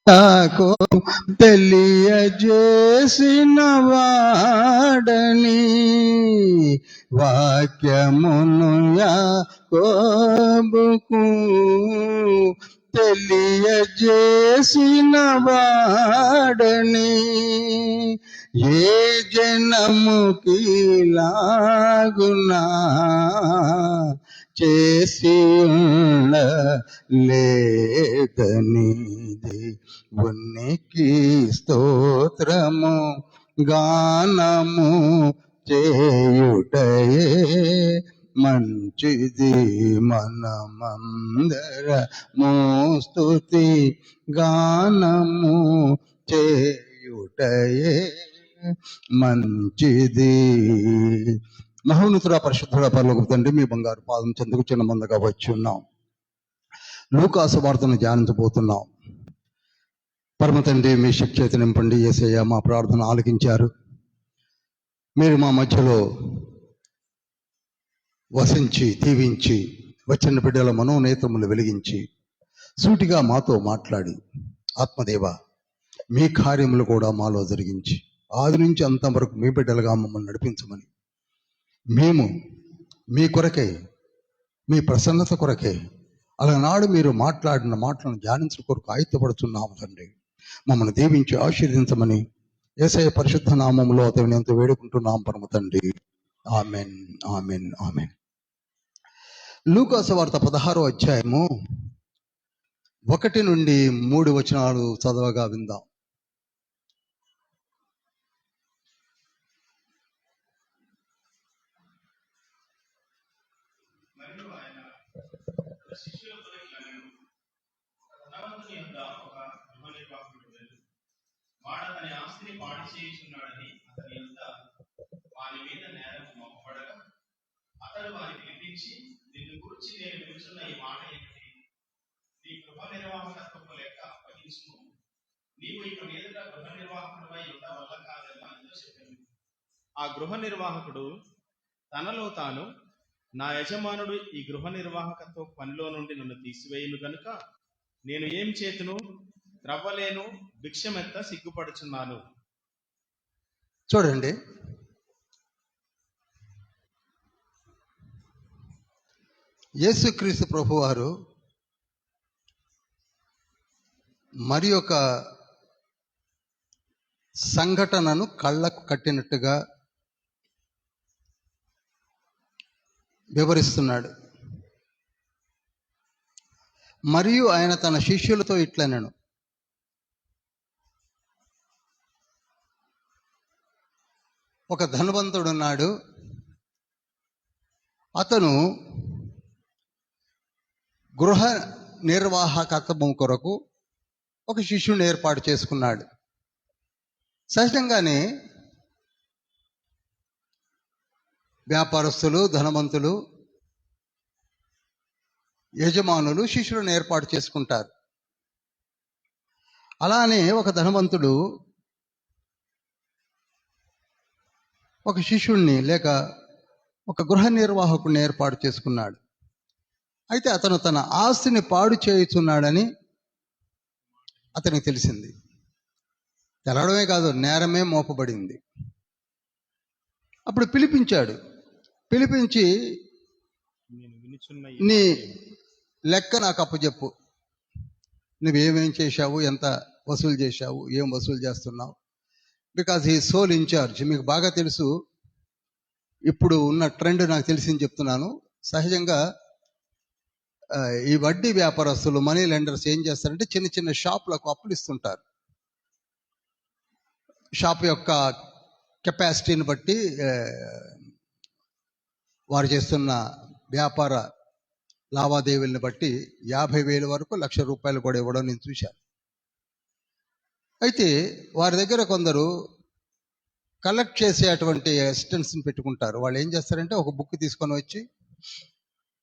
నాకు తెలియజేసిన వాడని వాక్యమును యాకోబుకు తెలియజేసిన వాడని ఏ జనముకి లాగునా చేసి లేదనిది ఉనికి స్తోత్రము గానము చేయుటయే మంచిది. మనమందరము స్తుతి గానము చేయుటయే మంచిది. మహోన్నతుడా పరిశుద్ధుడా పరలోకపు తండ్రి, మీ బంగారు పాదం చెందుకు చిన్న మందగా వచ్చి ఉన్నాం. లూకా సువార్తను ధ్యానించబోతున్నాం. పరమ తండ్రి, మీ శక్తి నింపండి. యేసయ్య, మా ప్రార్థన ఆలకించారు. మీరు మా మధ్యలో వసించి దీవించి వచ్చిన బిడ్డల మనోనేత్రములు వెలిగించి సూటిగా మాతో మాట్లాడి, ఆత్మదేవ మీ కార్యములు కూడా మాలో జరిగించి ఆది నుంచి అంతవరకు మీ బిడ్డలుగా మమ్మల్ని నడిపించమని, మేము మీ కొరకే, మీ ప్రసన్నత కొరకే అలనాడు మీరు మాట్లాడిన మాటలను ధ్యానించిన కొరకు ఆయుత్తపడుతున్నాము తండ్రి. మమ్మల్ని దీవించి ఆశీర్వదించమని యేసయ్య పరిశుద్ధ నామములో అతని ఎంతో వేడుకుంటున్నాం పరమ తండ్రి. Amen, amen, amen. లూకా సువార్త 16వ అధ్యాయము 1 నుండి 3 వచనాలు చదవగా విందాం. వాడతని ఆస్తిని పాడు చేయుచున్నాడని అతని యొద్ద వాని మీద నేరం మోపబడగా అతడు వారిని పిలిపించి, నిన్ను గురించి నేను వినుచున్న ఈ మాట ఏమిటి? నీ గృహ నిర్వాహకత్వపు లెక్క అప్పగించుము. నీవు ఇక మీదట గృహ నిర్వాహకుడిపై ఉండవల్ల కాదని ఆయనతో చెప్పాను. ఆ గృహ నిర్వాహకుడు తనలో తాను, నా యజమానుడు ఈ గృహ నిర్వాహకత్వ పనిలో నుండి నన్ను తీసివేయును గనుక నేను ఏం చేతును? త్రవ్వలేను, భిక్షమెత్త సిగ్గుపడుచున్నాను. చూడండి, యేసుక్రీస్తు ప్రభువారు మరి ఒక సంఘటనను కళ్ళకు కట్టినట్టుగా వివరిస్తున్నాడు. మరియు ఆయన తన శిష్యులతో ఇట్లనెను, ఒక ధనవంతుడున్నాడు. అతను గృహ నిర్వాహకత్వం కొరకు ఒక శిష్యుని ఏర్పాటు చేసుకున్నాడు. సహజంగానే వ్యాపారస్తులు, ధనవంతులు, యజమానులు శిష్యులను ఏర్పాటు చేసుకుంటారు. అలానే ఒక ధనవంతుడు ఒక శిష్యుణ్ణి లేక ఒక గృహ నిర్వాహకుడిని ఏర్పాటు చేసుకున్నాడు. అయితే అతను తన ఆస్తిని పాడు చేయుచున్నాడని అతనికి తెలిసింది. తెలడమే కాదు, నేరమే మోపబడింది. అప్పుడు పిలిపించి నీ లెక్క నాకు అప్పచెప్పు. నువ్వేమేం చేశావు, ఎంత వసూలు చేశావు, ఏం వసూలు చేస్తున్నావు. Because he sole incharge. మీకు బాగా తెలుసు, ఇప్పుడు ఉన్న ట్రెండ్ నాకు తెలిసింది చెప్తున్నాను. సహజంగా ఈ వడ్డీ వ్యాపారస్తులు, మనీ లెండర్స్ ఏం చేస్తారంటే చిన్న చిన్న షాపులకు అప్పులు ఇస్తుంటారు. షాప్ యొక్క కెపాసిటీని బట్టి, వారు చేస్తున్న వ్యాపార లావాదేవీలను బట్టి 50,000 వరకు, ₹1,00,000 కూడా ఇవ్వడం నేను చూశాను. అయితే వారి దగ్గర కొందరు కలెక్ట్ చేసేటువంటి అసిస్టెంట్స్ని పెట్టుకుంటారు. వాళ్ళు ఏం చేస్తారంటే ఒక బుక్ తీసుకొని వచ్చి,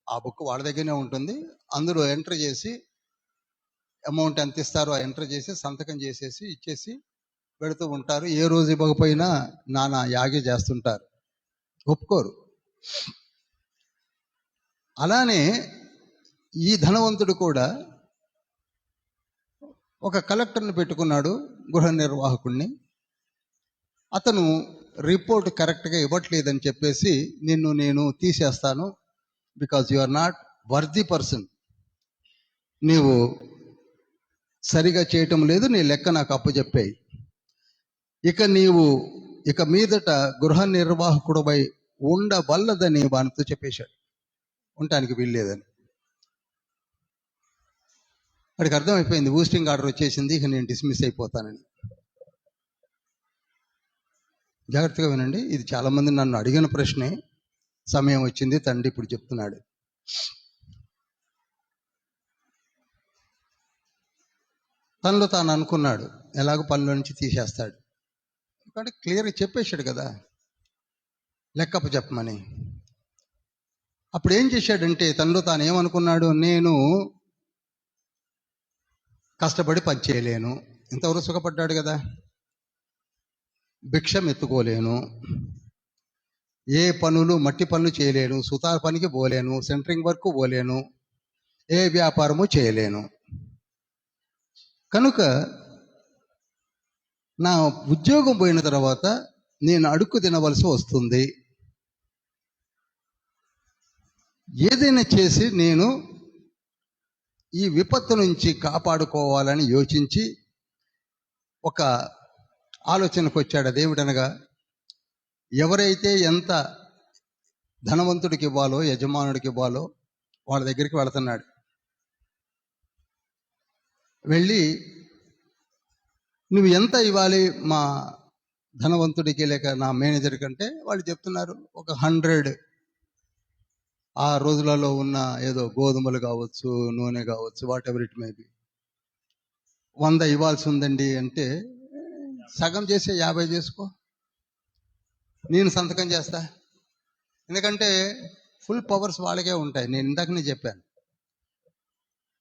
ఆ బుక్ వాళ్ళ దగ్గరనే ఉంటుంది, అందులో ఎంటర్ చేసి అమౌంట్ ఎంత ఇస్తారో ఎంటర్ చేసి సంతకం చేసేసి ఇచ్చేసి పెడుతూ ఉంటారు. ఏ రోజు ఇవ్వకపోయినా నానా యాగి చేస్తుంటారు, ఒప్పుకోరు. అలానే ఈ ధనవంతుడు కూడా ఒక కలెక్టర్ని పెట్టుకున్నాడు, గృహ నిర్వాహకుడిని. అతను రిపోర్ట్ కరెక్ట్గా ఇవ్వట్లేదని చెప్పేసి నిన్ను నేను తీసేస్తాను, because you are not worthy person, నీవు సరిగా చేయటం లేదు, నీ లెక్క నాకు అప్పచెప్పాయి, ఇక మీదట గృహ నిర్వాహకుడిపై ఉండవల్లదని వానితో చెప్పేశాడు, ఉండటానికి వీల్లేదని. వాడికి అర్థమైపోయింది, ఊస్టింగ్ ఆర్డర్ వచ్చేసింది, ఇక నేను డిస్మిస్ అయిపోతానని. జాగ్రత్తగా వినండి, ఇది చాలామంది నన్ను అడిగిన ప్రశ్నే, సమయం వచ్చింది తండ్రి ఇప్పుడు చెప్తున్నాడు. తనలో తాను అనుకున్నాడు, ఎలాగో పనిలో నుంచి తీసేస్తాడు, ఎందుకంటే క్లియర్గా చెప్పేశాడు కదా లెక్కప్ప చెప్పమని. అప్పుడు ఏం చేశాడంటే తనలో తాను ఏమనుకున్నాడు, నేను కష్టపడి పని చేయలేను, ఇంతవరకు సుఖపడ్డాడు కదా, భిక్షం ఎత్తుకోలేను, ఏ పనులు మట్టి పనులు చేయలేను, సుతార్ పనికి పోలేను, సెంటరింగ్ వర్క్ పోలేను, ఏ వ్యాపారము చేయలేను, కనుక నా ఉద్యోగం పోయిన తర్వాత నేను అడుక్కు తినవలసి వస్తుంది, ఏదైనా చేసి నేను ఈ విపత్తు నుంచి కాపాడుకోవాలని యోచించి ఒక ఆలోచనకు వచ్చాడు. అదేమిటనగా, ఎవరైతే ఎంత ధనవంతుడికి ఇవ్వాలో, యజమానుడికి ఇవ్వాలో వాళ్ళ దగ్గరికి వెళుతున్నాడు. వెళ్ళి, నువ్వు ఎంత ఇవ్వాలి మా ధనవంతుడికి లేక నా మేనేజర్ కంటే, వాళ్ళు చెప్తున్నారు ఒక 100 ఆ రోజులలో ఉన్న ఏదో గోధుమలు కావచ్చు, నూనె కావచ్చు, what ever it may be, 100 ఇవ్వాల్సి ఉందండి అంటే, సగం చేసే 50 చేసుకో, నేను సంతకం చేస్తా, ఎందుకంటే ఫుల్ పవర్స్ వాళ్ళకే ఉంటాయి. నేను ఇందాకనే చెప్పాను,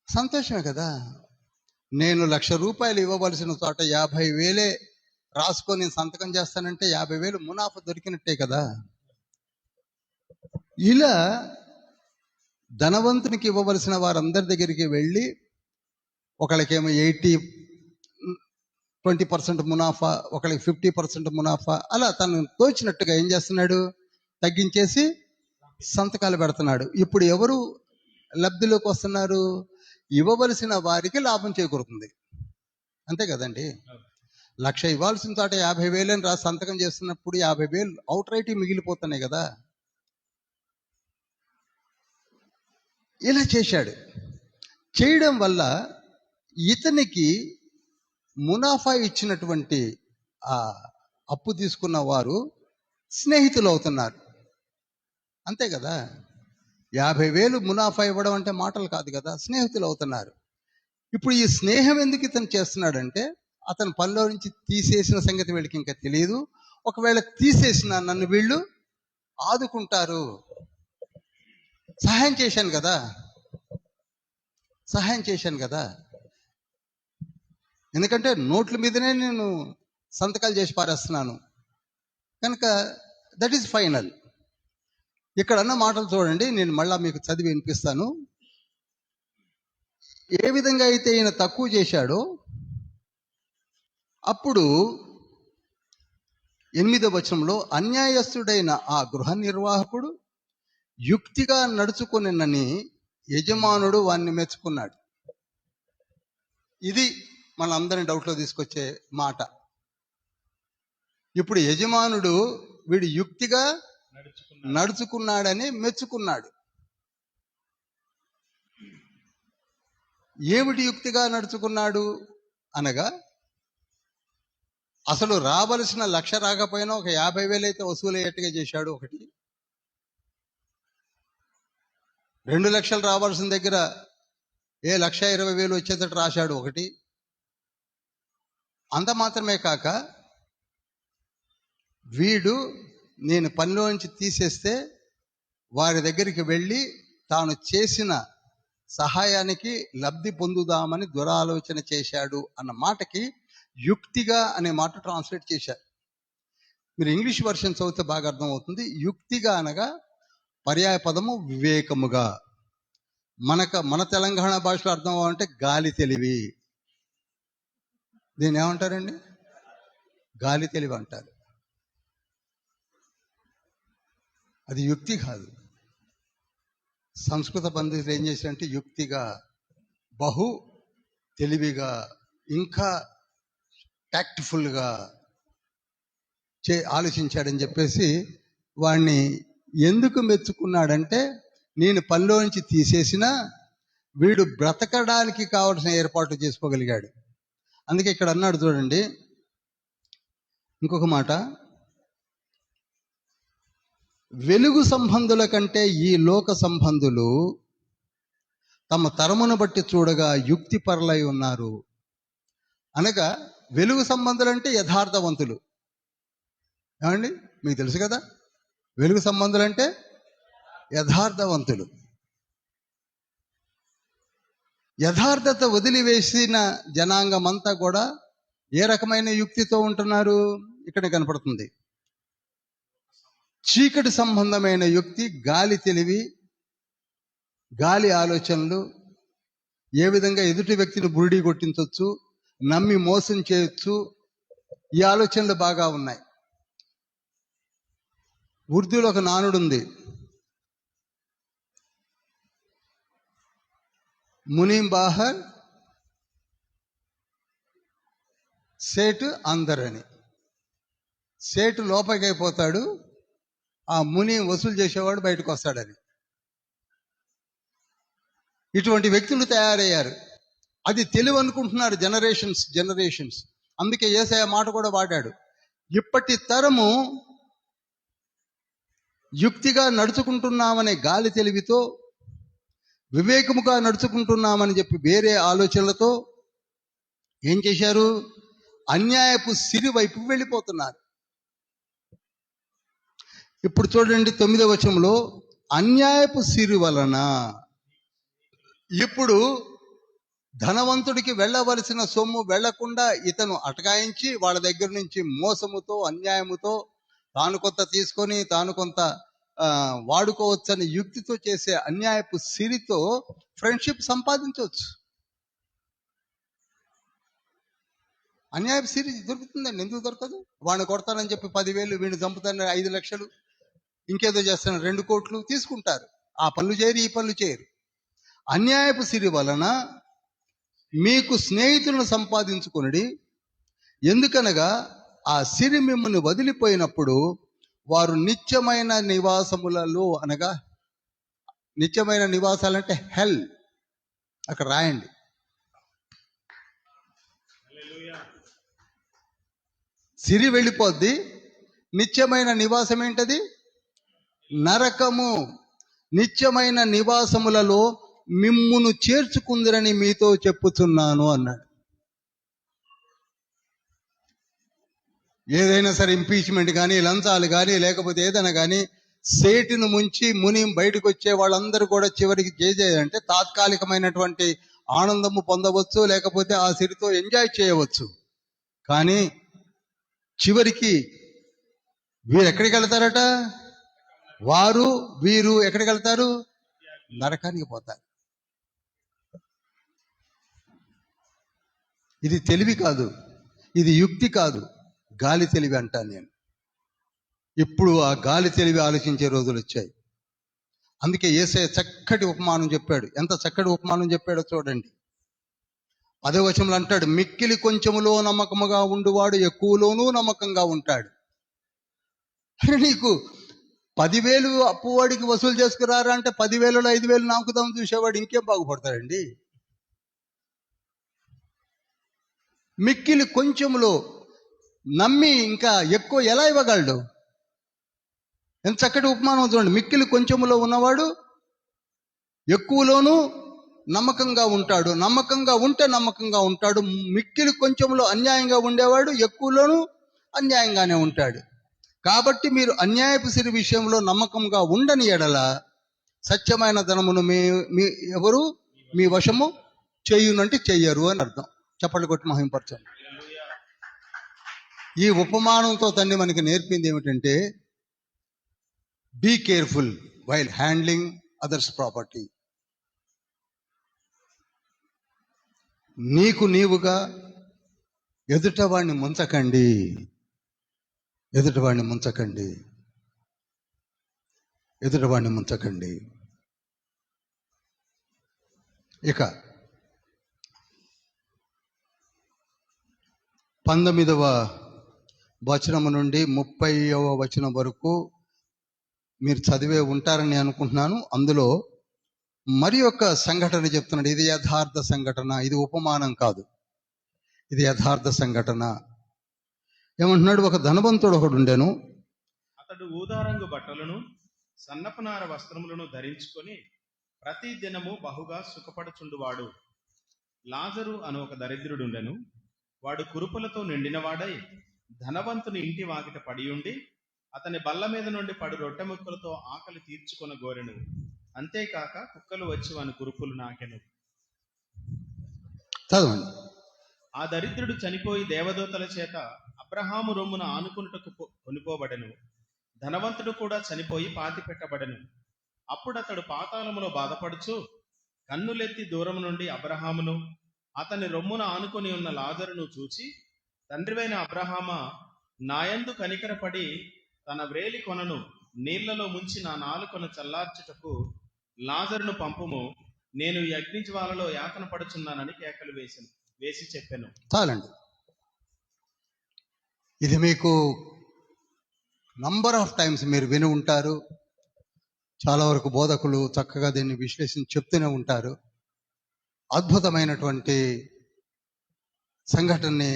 సంతోషమే కదా. నేను 1,00,000 రూపాయలు ఇవ్వవలసిన చోట 50,000 రాసుకొని నేను సంతకం చేస్తానంటే 50,000 మునాఫా దొరికినట్టే కదా. ఇలా ధనవంతునికి ఇవ్వవలసిన వారందరి దగ్గరికి వెళ్ళి, ఒకళ్ళకేమో 20% మునాఫా, ఒకళ్ళకి 50% మునాఫా, అలా తను తోచినట్టుగా ఏం చేస్తున్నాడు, తగ్గించేసి సంతకాలు పెడుతున్నాడు. ఇప్పుడు ఎవరు లబ్ధిలోకి వస్తున్నారు, ఇవ్వవలసిన వారికి లాభం చేకూరుతుంది, అంతే కదండి. 1,00,000 ఇవ్వాల్సిన చోట 50,000 అని రాసి సంతకం చేస్తున్నప్పుడు 50,000 అవుట్ రైట్ మిగిలిపోతున్నాయి కదా. ఇలా చేశాడు. చేయడం వల్ల ఇతనికి మునాఫా ఇచ్చినటువంటి ఆ అప్పు తీసుకున్న వారు స్నేహితులు అవుతున్నారు, అంతే కదా. 50,000 మునాఫా ఇవ్వడం అంటే మాటలు కాదు కదా, స్నేహితులు అవుతున్నారు. ఇప్పుడు ఈ స్నేహం ఎందుకు ఇతను చేస్తున్నాడంటే, అతను పనిలో నుంచి తీసేసిన సంగతి వీళ్ళకి ఇంకా తెలియదు. ఒకవేళ తీసేసిన నన్ను వీళ్ళు ఆదుకుంటారు, సహాయం చేశాను కదా, ఎందుకంటే నోట్ల మీదనే నేను సంతకాలు చేసి పారేస్తున్నాను కనుక దట్ ఈస్ ఫైనల్. ఇక్కడ అన్న మాటలు చూడండి, నేను మళ్ళా మీకు చదివి వినిపిస్తాను. ఏ విధంగా అయితే ఈయన తక్కువ చేశాడో, అప్పుడు 8వ వచనంలో, అన్యాయస్తుడైన ఆ గృహ నిర్వాహకుడు యుక్తిగా నడుచుకునినని యజమానుడు వాణ్ణి మెచ్చుకున్నాడు. ఇది మనందరిని డౌట్లో తీసుకొచ్చే మాట. ఇప్పుడు యజమానుడు వీడు యుక్తిగా నడుచుకున్నాడని మెచ్చుకున్నాడు. ఏమిటి యుక్తిగా నడుచుకున్నాడు అనగా, అసలు రావలసిన 1,00,000 రాకపోయినా ఒక 50,000 అయితే వసూలయ్యేట్టుగా చేశాడు ఒకటి. 2,00,000 రావాల్సిన దగ్గర 1,20,000 వచ్చేటట్టు రాశాడు ఒకటి. అంత మాత్రమే కాక, వీడు నేను పనిలో నుంచి తీసేస్తే వారి దగ్గరికి వెళ్ళి తాను చేసిన సహాయానికి లబ్ధి పొందుదామని దురాలోచన చేశాడు అన్న మాటకి యుక్తిగా అనే మాట ట్రాన్స్లేట్ చేశారు. మీరు ఇంగ్లీష్ వర్షన్ చదివితే బాగా అర్థమవుతుంది. యుక్తిగా అనగా పర్యాయ పదము వివేకముగా. మన తెలంగాణ భాషలో అర్థం అవ్వాలంటే గాలి తెలివి. దీన్ని ఏమంటారండి? గాలి తెలివి అంటారు. అది యుక్తి కాదు. సంస్కృత పండితులు ఏం చేశారంటే యుక్తిగా, బహు తెలివిగా, ఇంకా టాక్ట్ఫుల్గా ఆలోచించాడని చెప్పేసి వాడిని ఎందుకు మెచ్చుకున్నాడంటే, నేను పనిలో నుంచి తీసేసినా వీడు బ్రతకడానికి కావలసిన ఏర్పాట్లు చేసుకోగలిగాడు. అందుకే ఇక్కడ అన్నాడు చూడండి, ఇంకొక మాట, వెలుగు సంబంధుల కంటే ఈ లోక సంబంధులు తమ తరమును బట్టి చూడగా యుక్తి పరులై ఉన్నారు. అనగా వెలుగు సంబంధులు అంటే యథార్థవంతులు. ఏమండి, మీకు తెలుసు కదా, వెలుగు సంబంధులు అంటే యథార్థవంతులు. యథార్థత వదిలివేసిన జనాంగం అంతా కూడా ఏ రకమైన యుక్తితో ఉంటున్నారు? ఇక్కడ కనపడుతుంది. చీకటి సంబంధమైన యుక్తి, గాలి తెలివి, గాలి ఆలోచనలు, ఏ విధంగా ఎదుటి వ్యక్తిని బురిడి కొట్టించవచ్చు, నమ్మి మోసం చేయొచ్చు, ఈ ఆలోచనలు బాగా ఉన్నాయి. ఉర్దూలో ఒక నానుడు ఉంది, మునీం బాహర్ సేటు అందర్ అని. సేటు లోపలికి అయిపోతాడు, ఆ ముని వసూలు చేసేవాడు బయటకు వస్తాడని. ఇటువంటి వ్యక్తులు తయారయ్యారు. అది తెలివి అనుకుంటున్నారు జనరేషన్స్. అందుకే యేసయ్య మాట కూడా వాడాడు, ఇప్పటి తరము యుక్తిగా నడుచుకుంటున్నామనే గాలి తెలివితో, వివేకముగా నడుచుకుంటున్నామని చెప్పి వేరే ఆలోచనలతో ఏం చేశారు? అన్యాయపు సిరి వైపు వెళ్ళిపోతున్నారు. ఇప్పుడు చూడండి 9వ వచనంలో, అన్యాయపు సిరి వలన ఇప్పుడు ధనవంతుడికి వెళ్ళవలసిన సొమ్ము వెళ్లకుండా ఇతను అటకాయించి వాళ్ళ దగ్గర నుంచి మోసముతో, అన్యాయముతో, తాను కొంత తీసుకొని తాను కొంత వాడుకోవచ్చని యుక్తితో చేసే అన్యాయపు సిరితో ఫ్రెండ్షిప్ సంపాదించవచ్చు. అన్యాయపు సిరి దొరుకుతుందండి, ఎందుకు దొరకదు? వాడిని కొడతానని చెప్పి 10,000, వీడిని చంపుతానని 5 లక్షలు, ఇంకేదో చేస్తాను 2 కోట్లు తీసుకుంటారు. ఆ పనులు చేయరు, ఈ పనులు చేయరు. అన్యాయపు సిరి వలన మీకు స్నేహితులను సంపాదించుకొనుడి. ఎందుకనగా ఆ సిరి మిమ్మల్ని వదిలిపోయినప్పుడు వారు నిత్యమైన నివాసములలో, అనగా నిత్యమైన నివాసాలంటే హెల్, అక్కడ రాయండి. సిరి వెళ్ళిపోద్ది, నిత్యమైన నివాసం ఏంటది? నరకము. నిత్యమైన నివాసములలో మిమ్మును చేర్చుకుందిరని మీతో చెప్పుచున్నాను అన్నాడు. ఏదైనా సరే ఇంపీచ్మెంట్ కానీ, లంచాలు కానీ, లేకపోతే ఏదైనా కానీ, సేటును ముంచి ముని బయటకు వచ్చే వాళ్ళందరూ కూడా చివరికి చేసేదంటే తాత్కాలికమైనటువంటి ఆనందము పొందవచ్చు, లేకపోతే ఆ సిరితో ఎంజాయ్ చేయవచ్చు. కానీ చివరికి వీరు ఎక్కడికి వెళ్తారట? వీరు ఎక్కడికి వెళ్తారు? నరకానికి పోతారు. ఇది తెలివి కాదు, ఇది యుక్తి కాదు, గాలి తెలివి అంటాను నేను. ఇప్పుడు ఆ గాలి తెలివి ఆలోచించే రోజులు వచ్చాయి. అందుకే యేసయ్య చక్కటి ఉపమానం చెప్పాడు. ఎంత చక్కటి ఉపమానం చెప్పాడో చూడండి. 10వ వచనంలో అంటాడు, మిక్కిలి కొంచెములో నమ్మకముగా ఉండువాడు ఎక్కువలోనూ నమ్మకంగా ఉంటాడు. నీకు 10,000 అప్పువాడికి వసూలు చేసుకురారా అంటే 10,000లో 5,000 నాకుదాం చూసేవాడు ఇంకేం బాగుపడతాడండి? మిక్కిలి కొంచెములో నమ్మి ఇంకా ఎక్కువ ఎలా ఇవ్వగలడు? ఎంత చక్కటి ఉపమానం చూడండి. మిక్కిలి కొంచెములో ఉన్నవాడు ఎక్కువలోనూ నమ్మకంగా ఉంటాడు. నమ్మకంగా ఉంటే నమ్మకంగా ఉంటాడు. మిక్కిలి కొంచెంలో అన్యాయంగా ఉండేవాడు ఎక్కువలోనూ అన్యాయంగానే ఉంటాడు. కాబట్టి మీరు అన్యాయపు సిరి విషయంలో నమ్మకంగా ఉండని ఎడల సత్యమైన ధనమును ఎవరు మీ వశము చేయునంటే చెయ్యరు అని అర్థం. చప్పట్లు కొట్టి మహింపరచండి. ఈ ఉపమానంతో తండ్రి మనకి నేర్పింది ఏమిటంటే, be careful while handling others property. నీకు నీవుగా ఎదుటవాణ్ణి ముంచకండి, ఎదుటవాణ్ణి ముంచకండి, ఎదుటవాణ్ణి ముంచకండి. ఇక 19వ వచనం నుండి 30వ వచనం వరకు మీరు చదివే ఉంటారని అనుకుంటున్నాను. అందులో మరి ఒక సంఘటన చెప్తున్నాడు. ఇది యథార్థ సంఘటన, ఇది ఉపమానం కాదు, ఇది యథార్థ సంఘటన. ఏమంటున్నాడు? ఒక ధనవంతుడు ఒకడు ఉండెను. అతడు ఊదారంగు బట్టలను సన్నపనార వస్త్రములను ధరించుకొని ప్రతి దినము బహుగా సుఖపడుచుండువాడు. లాజరు అను ఒక దరిద్రుడుండెను. వాడు కురుపులతో నిండినవాడై ధనవంతుని ఇంటి వాకిట పడియుండి అతని బల్ల మీద నుండి పడు రొట్టె ముక్కలతో ఆకలి తీర్చుకొన గోరెను. అంతేకాక కుక్కలు వచ్చి వాని కురుపులు నాకెను. చదవండి. ఆ దరిద్రుడు చనిపోయి దేవదూతల చేత అబ్రహాము రొమ్మున ఆనుకున్నటకు కొనిపోబడెను. ధనవంతుడు కూడా చనిపోయి పాతి పెట్టబడెను. అప్పుడు అతడు పాతాళములో బాధపడుచు కన్నులెత్తి దూరం నుండి అబ్రహామును అతని రొమ్మున ఆనుకొని ఉన్న లాజరును చూచి, తండ్రివైన అబ్రహామా, నాయందు కనికరపడి తన వ్రేలి కొనను నీళ్లలో ముంచి నా నాలుకను చల్లార్చుటకు లాజరును పంపుము, నేను ఈ అగ్నిజ్వాలలో యాతన పడుచున్నానని కేకలు వేసి చెప్పాను. చాలండి. ఇది మీకు నంబర్ ఆఫ్ టైమ్స్ మీరు విని ఉంటారు. చాలా వరకు బోధకులు చక్కగా దీన్ని విశ్లేషించి చెప్తూనే ఉంటారు. అద్భుతమైనటువంటి సంఘటనని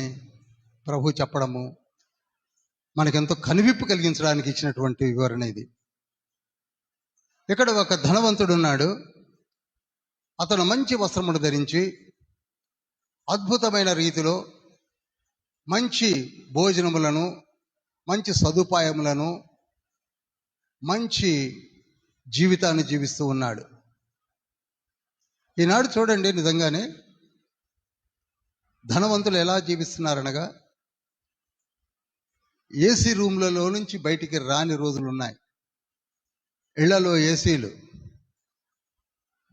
ప్రభు చెప్పడము మనకెంతో కనువిప్పు కలిగించడానికి ఇచ్చినటువంటి వివరణ ఇది. ఇక్కడ ఒక ధనవంతుడు ఉన్నాడు. అతను మంచి వస్త్రములు ధరించి అద్భుతమైన రీతిలో మంచి భోజనములను, మంచి సదుపాయములను, మంచి జీవితాన్ని జీవిస్తూ ఉన్నాడు. ఈనాడు చూడండి, నిజంగానే ధనవంతులు ఎలా జీవిస్తున్నారనగా ఏసీ రూమ్లలో నుంచి బయటికి రాని రోజులు ఉన్నాయి. ఇళ్లలో ఏసీలు,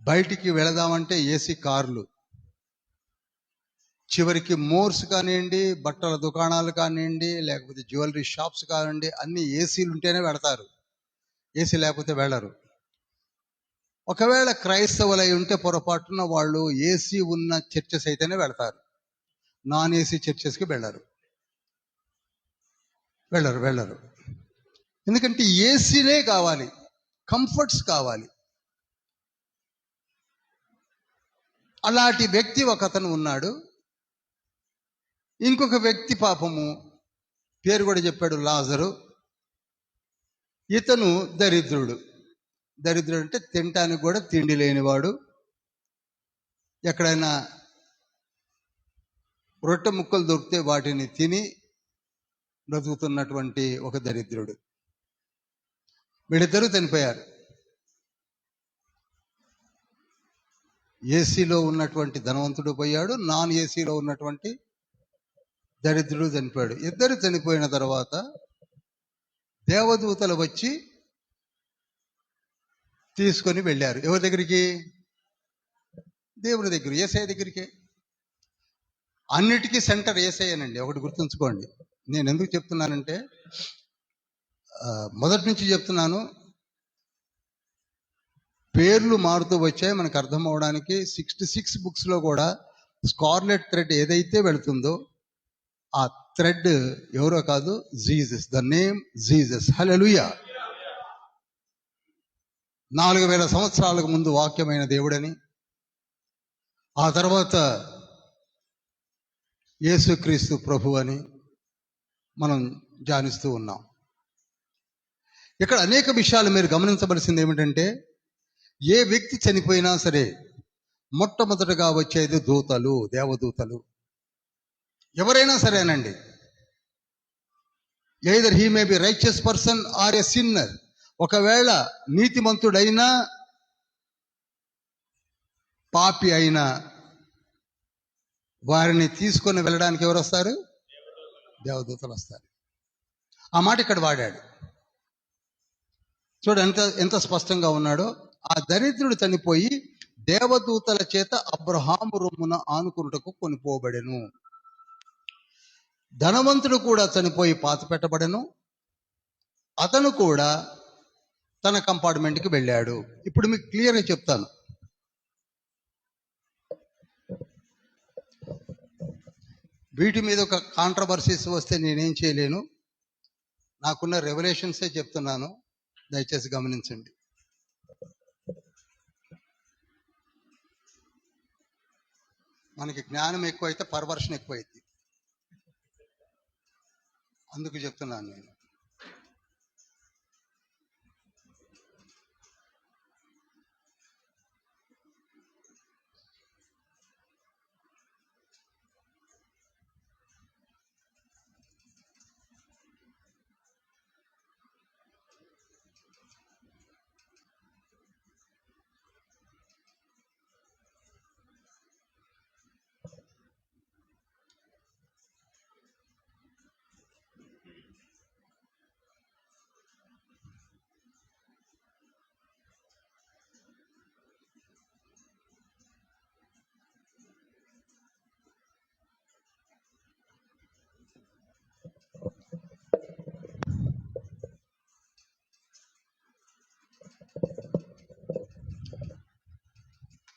బయటికి వెళదామంటే ఏసీ కార్లు, చివరికి మోర్స్ కానివ్వండి, బట్టల దుకాణాలు కానివ్వండి, లేకపోతే జ్యువెలరీ షాప్స్ కానివ్వండి, అన్ని ఏసీలు ఉంటేనే వెళతారు. ఏసీ లేకపోతే వెళ్ళరు. ఒకవేళ క్రైస్తవులై ఉంటే పొరపాటున వాళ్ళు ఏసీ ఉన్న చర్చెస్ అయితేనే వెళతారు, నాన్ ఏసీ చర్చెస్కి వెళ్ళరు. ఎందుకంటే ఏసీలే కావాలి, కంఫర్ట్స్ కావాలి. అలాంటి వ్యక్తి ఒకతను ఉన్నాడు. ఇంకొక వ్యక్తి పాపము, పేరు కూడా చెప్పాడు, లాజరు. ఇతను దరిద్రుడు. దరిద్రుడు అంటే తినటానికి కూడా తిండి లేనివాడు. ఎక్కడైనా రొట్టె ముక్కలు దొరికితే వాటిని తిని బ్రతుకుతున్నటువంటి ఒక దరిద్రుడు. వీళ్ళిద్దరూ చనిపోయారు. ఏసీలో ఉన్నటువంటి ధనవంతుడు పోయాడు, నాన్ ఏసీలో ఉన్నటువంటి దరిద్రుడు చనిపోయాడు. ఇద్దరు చనిపోయిన తర్వాత దేవదూతలు వచ్చి తీసుకొని వెళ్ళారు. ఎవరి దగ్గరికి? దేవుని దగ్గర, యేసయ్య దగ్గరికి. అన్నిటికీ సెంటర్ యేసయ్యనండి. ఒకటి గుర్తుంచుకోండి. నేను ఎందుకు చెప్తున్నానంటే, మొదటి నుంచి చెప్తున్నాను, పేర్లు మారుతూ వచ్చాయి మనకు అర్థం అవడానికి. 66 బుక్స్లో కూడా స్కార్లెట్ థ్రెడ్ ఏదైతే వెళుతుందో ఆ థ్రెడ్ ఎవరో కాదు, Jesus. The name Jesus. Hallelujah. 4000 సంవత్సరాలకు ముందు వాక్యమైన దేవుడని, ఆ తర్వాత యేసుక్రీస్తు ప్రభు అని మనం ధ్యానిస్తూ ఉన్నాం. ఇక్కడ అనేక విషయాలు మీరు గమనించవలసింది ఏమిటంటే, ఏ వ్యక్తి చనిపోయినా సరే మొట్టమొదటగా వచ్చేది దూతలు, దేవదూతలు. ఎవరైనా సరేనండి. Either he may be righteous person are a sinner. ఒకవేళ నీతిమంతుడైనా పాపి అయినా వారిని తీసుకొని వెళ్ళడానికి ఎవరు వస్తారు? దేవదూతలు వస్తారు. ఆ మాట ఇక్కడ వాడాడు. చూడు ఎంత స్పష్టంగా ఉన్నాడో. ఆ దరిద్రుడు చనిపోయి దేవదూతల చేత అబ్రహాము రొమ్మున ఆనుకున్నటకు కొనిపోబడెను. ధనవంతుడు కూడా చనిపోయి పాత పెట్టబడెను. అతను కూడా తన కంపార్ట్మెంట్కి వెళ్ళాడు. ఇప్పుడు మీకు క్లియర్గా చెప్తాను. వీటి మీద ఒక కాంట్రవర్సీస్ వస్తే నేనేం చేయలేను. నాకున్న రెవల్యూషన్సే చెప్తున్నాను, దయచేసి గమనించండి. మనకి జ్ఞానం ఎక్కువైతే పర్వర్షన్ ఎక్కువైంది, అందుకు చెప్తున్నాను నేను.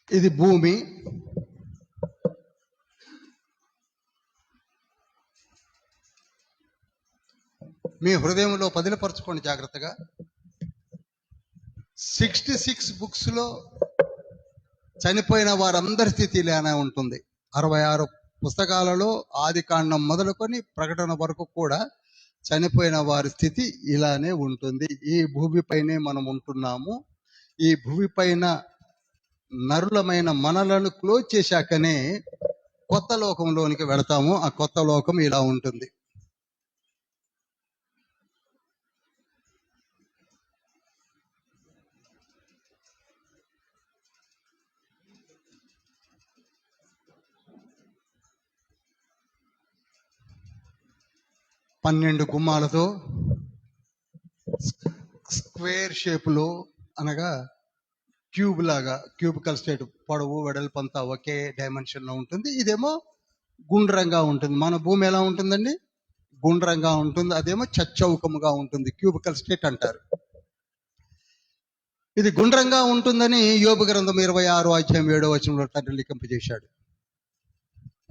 ఇది భూమి, మీ హృదయంలో పదిలపరచుకోండి జాగ్రత్తగా. 66 బుక్స్లో చనిపోయిన వారందరి స్థితి ఇలానే ఉంటుంది. 66 పుస్తకాలలో ఆది కాండం మొదలుకొని ప్రకటన వరకు కూడా చనిపోయిన వారి స్థితి ఇలానే ఉంటుంది. ఈ భూమిపైనే మనం ఉంటున్నాము. ఈ భూమిపైన నరులమైన మనలను క్లోజ్ చేశాకనే కొత్త లోకంలోనికి వెళతాము. ఆ కొత్త లోకం ఇలా ఉంటుంది. పన్నెండు గుమ్మాలతో స్క్వేర్ షేపులో, అనగా క్యూబ్ లాగా, క్యూబికల్ స్టేట్, పొడవు వెడల్పు అంతా ఒకే డైమెన్షన్లో ఉంటుంది. ఇదేమో గుండ్రంగా ఉంటుంది. మన భూమి ఎలా ఉంటుందండి? గుండ్రంగా ఉంటుంది. అదేమో చచ్చౌకముగా ఉంటుంది, క్యూబికల్ స్టేట్ అంటారు. ఇది గుండ్రంగా ఉంటుందని యోబు గ్రంథం 26:7 తండ్రి లిఖింపజేశాడు.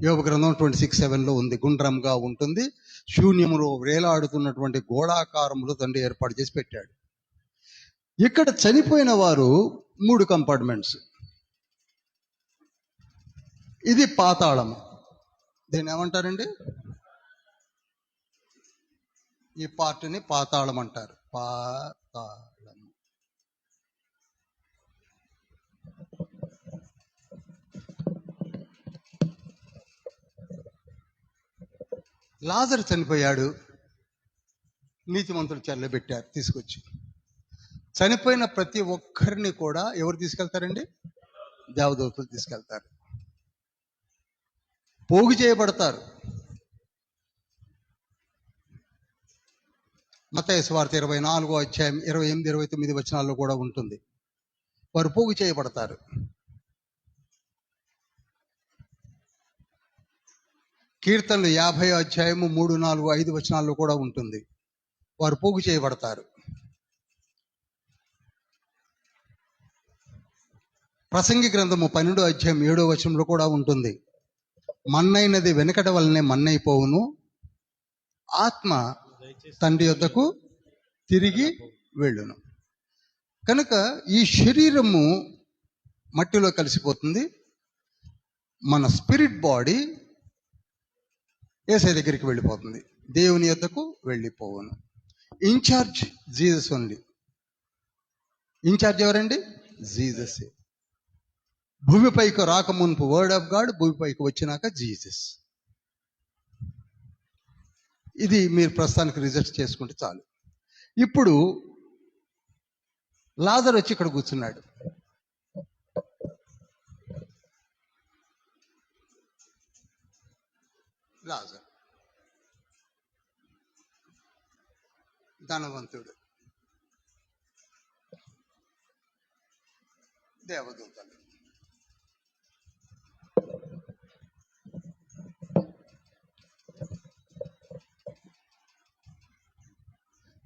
యోబు గ్రంథం 26:7 ఉంది. గుండ్రంగా ఉంటుంది, శూన్యములో వేలాడుతున్నటువంటి గోళాకారములు తండ్రి ఏర్పాటు చేసి పెట్టాడు. ఇక్కడ చనిపోయిన వారు 3 కంపార్ట్మెంట్స్. ఇది పాతాళము. దీన్ని ఏమంటారండి? ఈ పార్టీని పాతాళం అంటారు. పాతాళం. లాజరు చనిపోయాడు, నీతిమంతులు చెల్లబెట్టారు తీసుకొచ్చి. చనిపోయిన ప్రతి ఒక్కరిని కూడా ఎవరు తీసుకెళ్తారండి? దేవదూతలు తీసుకెళ్తారు. పోగు చేయబడతారు. మత్తయి సువార్త 24:28-29 కూడా ఉంటుంది. వారు పోగు చేయబడతారు. కీర్తనలు 50:3-4-5 కూడా ఉంటుంది. వారు పోగు చేయబడతారు. ప్రసంగి గ్రంథము 12:7 కూడా ఉంటుంది. మన్నైనది వెనకట వలనే మన్నైపోవును, ఆత్మ తండ్రి యొద్దకు తిరిగి వెళ్ళును. కనుక ఈ శరీరము మట్టిలో కలిసిపోతుంది. మన స్పిరిట్ బాడీ యేసయ్య దగ్గరికి వెళ్ళిపోతుంది, దేవుని యొద్దకు వెళ్ళిపోవును. In charge Jesus only. ఇన్ఛార్జ్ ఎవరండి? జీసస్. భూమిపైకి రాకమునుపు వర్డ్ ఆఫ్ గాడ్, భూమిపైకి వచ్చినాక జీసస్. ఇది మీరు ప్రస్తుతానికి రిజర్వ్ చేసుకుంటే చాలు. ఇప్పుడు లాజరు వచ్చి ఇక్కడ కూర్చున్నాడు. లాజరు ధనవంతుడు, దేవదూతలు.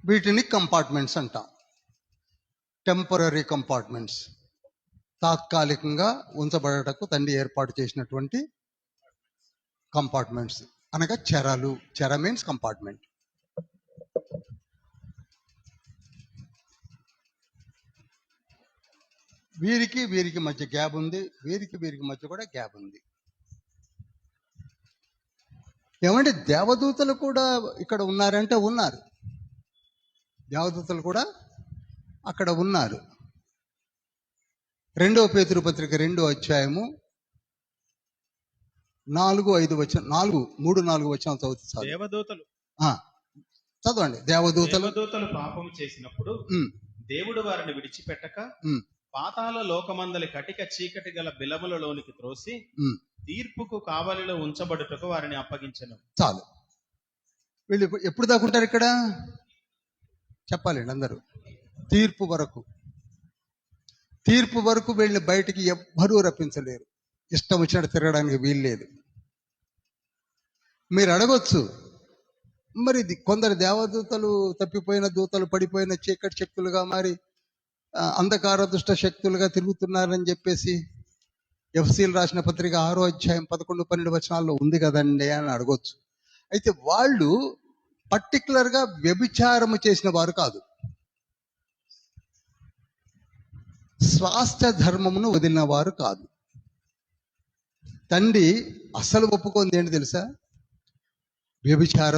వీటిని కంపార్ట్మెంట్స్ అంటాం. టెంపరరీ కంపార్ట్మెంట్స్, తాత్కాలికంగా ఉంచబడటకు తండ్రి ఏర్పాటు చేసినటువంటి కంపార్ట్మెంట్స్ అనగా చెరలు. చెర మీన్స్ కంపార్ట్మెంట్. వీరికి మధ్య గ్యాప్ ఉంది, వీరికి మధ్య కూడా గ్యాప్ ఉంది. ఏమంటే దేవదూతలు కూడా ఇక్కడ ఉన్నారంటే ఉన్నారు. దేవదూతలు కూడా అక్కడ ఉన్నారు. 2 పేతురు పత్రిక 2వ అధ్యాయము 4-5 వచనం, 3-4 వచనాలు చదువుతారు. దేవదూతలు చదవండి. దేవదూతలు పాపము చేసినప్పుడు దేవుడు వారిని విడిచిపెట్టక పాతాళ లోకమందలి కటిక చీకటి గల బిలములలోనికి త్రోసి తీర్పుకు కావలిలో ఉంచబడుటకు వారిని అప్పగించెను. చాలు. వీళ్ళు ఎప్పుడు దాకుంటారు ఇక్కడ చెప్పాలండి అందరూ. తీర్పు వరకు వీళ్ళని బయటికి ఎవ్వరూ రప్పించలేరు. ఇష్టం వచ్చినట్టు తిరగడానికి వీల్లేదు. మీరు అడగొచ్చు, మరి కొందరు దేవదూతలు తప్పిపోయిన దూతలు పడిపోయిన చీకటి శక్తులుగా మారి అంధకార దుష్ట శక్తులుగా తిరుగుతున్నారని చెప్పేసి ఎఫ్సీలు రాసిన పత్రిక 6వ అధ్యాయం 11-12 వచనాల్లో ఉంది కదండి అని అడగొచ్చు. అయితే వాళ్ళు పర్టికులర్గా వ్యభిచారము చేసిన వారు కాదు, స్వాస్థ్య ధర్మమును వదిలిన వారు కాదు. తండ్రి అసలు ఒప్పుకుంది ఏంటి తెలుసా? వ్యభిచార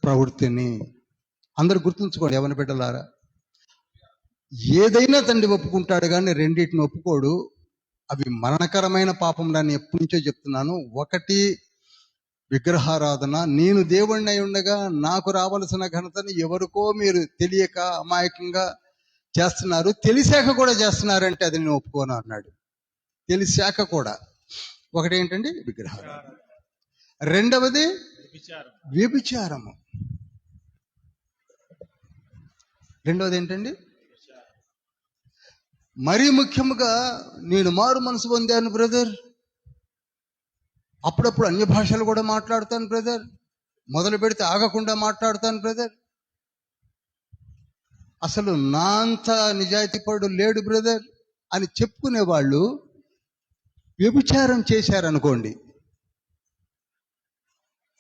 ప్రవృత్తిని. అందరు గుర్తుంచుకోండి యవన బిడ్డలారా, ఏదైనా తండ్రి ఒప్పుకుంటాడు కానీ రెండింటిని ఒప్పుకోడు. అవి మరణకరమైన పాపంలని ఎప్పటి నుంచో చెప్తున్నాను. ఒకటి విగ్రహారాధన. నేను దేవుణ్ణి అయి ఉండగా నాకు రావలసిన ఘనతను ఎవరికో మీరు తెలియక అమాయకంగా చేస్తున్నారు, తెలిసాక కూడా చేస్తున్నారంటే అది నేను ఒప్పుకోను అన్నాడు. తెలిసాక కూడా. ఒకటి ఏంటండి విగ్రహారాధన, రెండవది వ్యభిచారము. రెండవది ఏంటండి? మరీ ముఖ్యముగా నేను మారు మనసు పొందాను బ్రదర్, అప్పుడప్పుడు అన్య భాషలు కూడా మాట్లాడతాను బ్రదర్, మొదలు పెడితే ఆగకుండా మాట్లాడతాను బ్రదర్, అసలు నా అంత నిజాయితీపరుడు లేడు బ్రదర్ అని చెప్పుకునే వాళ్ళు వ్యభిచారం చేశారనుకోండి.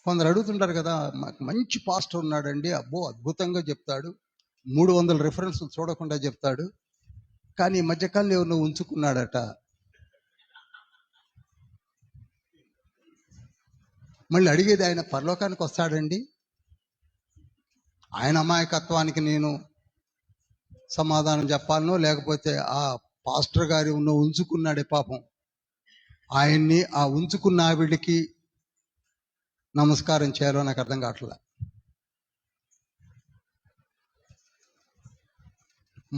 కొందరు అడుగుతుంటారు కదా, మాకు మంచి పాస్టర్ ఉన్నాడండి, అబ్బో అద్భుతంగా చెప్తాడు, 300 రెఫరెన్స్లు చూడకుండా చెప్తాడు, కానీ ఈ మధ్యకాలం ఎవరినో ఉంచుకున్నాడట. మళ్ళీ అడిగేది, ఆయన పరలోకానికి వస్తాడండి? ఆయన అమాయకత్వానికి నేను సమాధానం చెప్పాలనో, లేకపోతే ఆ పాస్టర్ గారి ఉంచుకున్నాడే పాపం, ఆయన్ని ఆ ఉంచుకున్న ఆవిడికి నమస్కారం చేయాలో నాకు అర్థం కావట్లా.